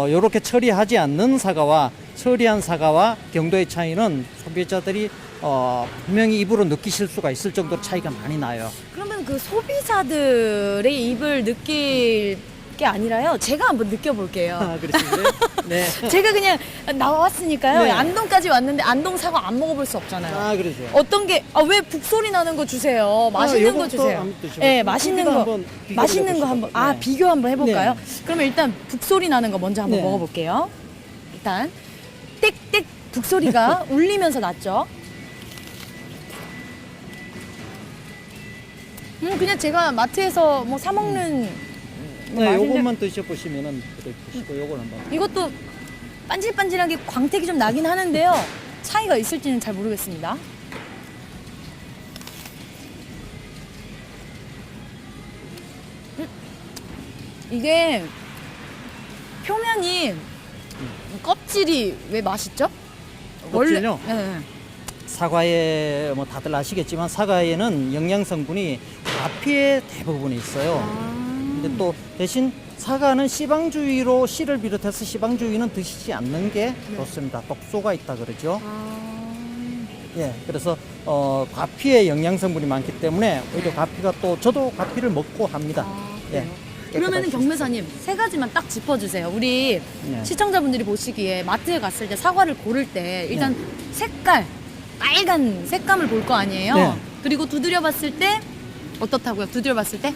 S10: 이렇게 처리하지 않는 사과와 처리한 사과와 경도의 차이는 소비자들이 분명히 입으로 느끼실 수가 있을 정도로 차이가 많이 나요.
S9: 그러면 그 소비자들의 입을 느낄 게 아니라요. 제가 한번 느껴볼게요.
S10: 그러시고요. 네.
S9: 제가 그냥 나왔으니까요.
S10: 네.
S9: 안동까지 왔는데 안동 사과 안 먹어볼 수 없잖아요.
S10: 그러죠.
S9: 어떤 게, 왜 북소리 나는 거 주세요. 맛있는 거
S10: 요것도
S9: 주세요.
S10: 한번 드셔보세요.
S9: 네, 맛있는 거.
S10: 한번 비교를
S9: 맛있는 거 한번,
S10: 해보시죠. 네.
S9: 비교 한번 해볼까요?
S10: 네.
S9: 그러면 일단 북소리 나는 거 먼저 한번
S10: 네.
S9: 먹어볼게요. 일단, 땡땡 북소리가 울리면서 났죠. 그냥 제가 마트에서 뭐 사먹는
S10: 요것만 드셔보시면은 보시고 요걸 한번.
S9: 이것도 반질반질하게 광택이 좀 나긴 하는데요. 차이가 있을지는 잘 모르겠습니다. 이게 표면이 껍질이 왜 맛있죠?
S10: 껍질요?
S9: 네.
S10: 사과에 뭐 다들 아시겠지만 사과에는 영양 성분이 가피에 대부분 있어요. 근데 또 대신 사과는 씨방주의로 씨를 비롯해서 씨방주의는 드시지 않는 게 좋습니다. 독소가 있다 그러죠. 예, 그래서 가피에 영양 성분이 많기 때문에 오히려 가피가 또 저도 가피를 먹고 합니다. 예.
S9: 그러면은 경매사님 세 가지만 딱 짚어주세요. 우리
S10: 네.
S9: 시청자분들이 보시기에 마트에 갔을 때 사과를 고를 때 일단 색깔, 빨간 색감을 볼 거 아니에요.
S10: 네.
S9: 그리고 두드려 봤을 때 어떻다고요? 두드려 봤을 때?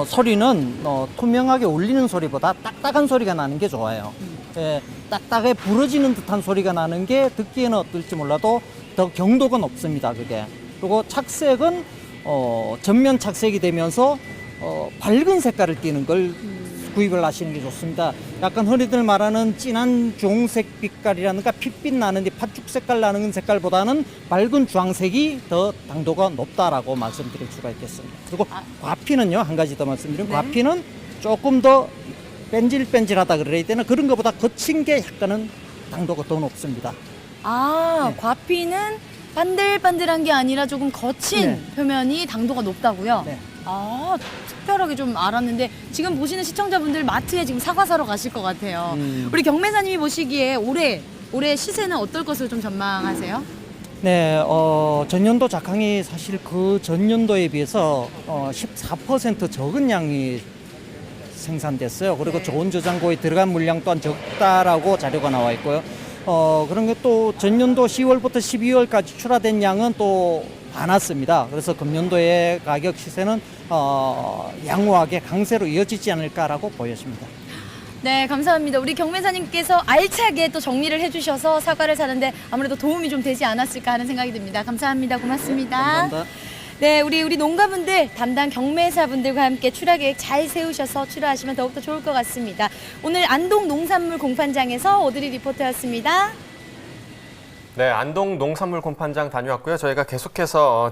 S10: 소리는 투명하게 울리는 소리보다 딱딱한 소리가 나는 게 좋아요. 예, 딱딱해 부러지는 듯한 소리가 나는 게 듣기에는 어떨지 몰라도 더 경도가 높습니다. 그게. 그리고 착색은 전면 착색이 되면서 밝은 색깔을 띠는 걸 구입을 하시는 게 좋습니다. 약간 흔히들 말하는 진한 주홍색 빛깔이라든가 핏빛 나는데 팥죽 색깔 나는 색깔보다는 밝은 주황색이 더 당도가 높다라고 말씀드릴 수가 있겠습니다. 그리고 과피는요, 한 가지 더 말씀드리면 과피는 조금 더 뺀질뺀질하다 그래야 되나 그런 것보다 거친 게 약간은 당도가 더 높습니다.
S9: 과피는 반들반들한 게 아니라 조금 거친 표면이 당도가 높다고요?
S10: 네.
S9: 특별하게 좀 알았는데 지금 보시는 시청자분들 마트에 지금 사과 사러 가실 것 같아요. 우리 경매사님이 보시기에 올해 시세는 어떨 것을 좀 전망하세요?
S10: 네, 전년도 작황이 사실 그 전년도에 비해서 14% 적은 양이 생산됐어요. 그리고 좋은 저장고에 들어간 물량 또한 적다라고 자료가 나와 있고요. 그런 게 또 전년도 10월부터 12월까지 출하된 양은 또 많았습니다. 그래서 금년도의 가격 시세는 양호하게 강세로 이어지지 않을까라고 보여집니다.
S9: 네, 감사합니다. 우리 경매사님께서 알차게 또 정리를 해주셔서 사과를 사는데 아무래도 도움이 좀 되지 않았을까 하는 생각이 듭니다. 감사합니다. 고맙습니다.
S10: 감사합니다.
S9: 네, 우리 농가분들 담당 경매사분들과 함께 출하 계획 잘 세우셔서 출하하시면 더욱더 좋을 것 같습니다. 오늘 안동 농산물 공판장에서 오드리 리포터였습니다.
S3: 네, 안동 농산물 공판장 다녀왔고요. 저희가 계속해서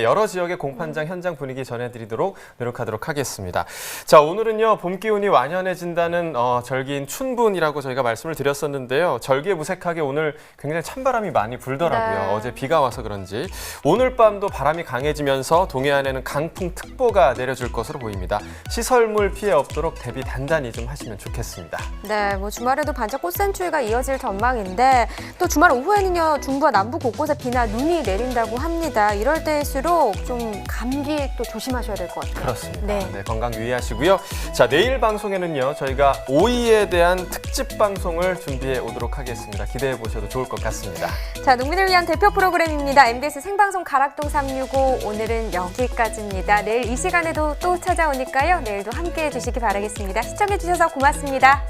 S3: 여러 지역의 공판장 현장 분위기 전해드리도록 노력하도록 하겠습니다. 자, 오늘은요, 봄 기운이 완연해진다는 절기인 춘분이라고 저희가 말씀을 드렸었는데요. 절기에 무색하게 오늘 굉장히 찬바람이 많이 불더라고요.
S4: 네.
S3: 어제 비가 와서 그런지. 오늘 밤도 바람이 강해지면서 동해안에는 강풍특보가 내려줄 것으로 보입니다. 시설물 피해 없도록 대비 단단히 좀 하시면 좋겠습니다.
S4: 네, 뭐 주말에도 반짝 꽃샘추위가 이어질 전망인데 또 주말 오후에는요 중부와 남부 곳곳에 비나 눈이 내린다고 합니다. 이럴 때일수록 좀 감기 또 조심하셔야 될 것 같아요.
S3: 그렇습니다.
S4: 네.
S3: 네, 건강 유의하시고요. 자, 내일 방송에는요, 저희가 오이에 대한 특집 방송을 준비해 오도록 하겠습니다. 기대해 보셔도 좋을 것 같습니다.
S4: 자, 농민을 위한 대표 프로그램입니다. MBS 생방송 가락동 365 오늘은 여기까지입니다. 내일 이 시간에도 또 찾아오니까요. 내일도 함께해 주시기 바라겠습니다. 시청해 주셔서 고맙습니다.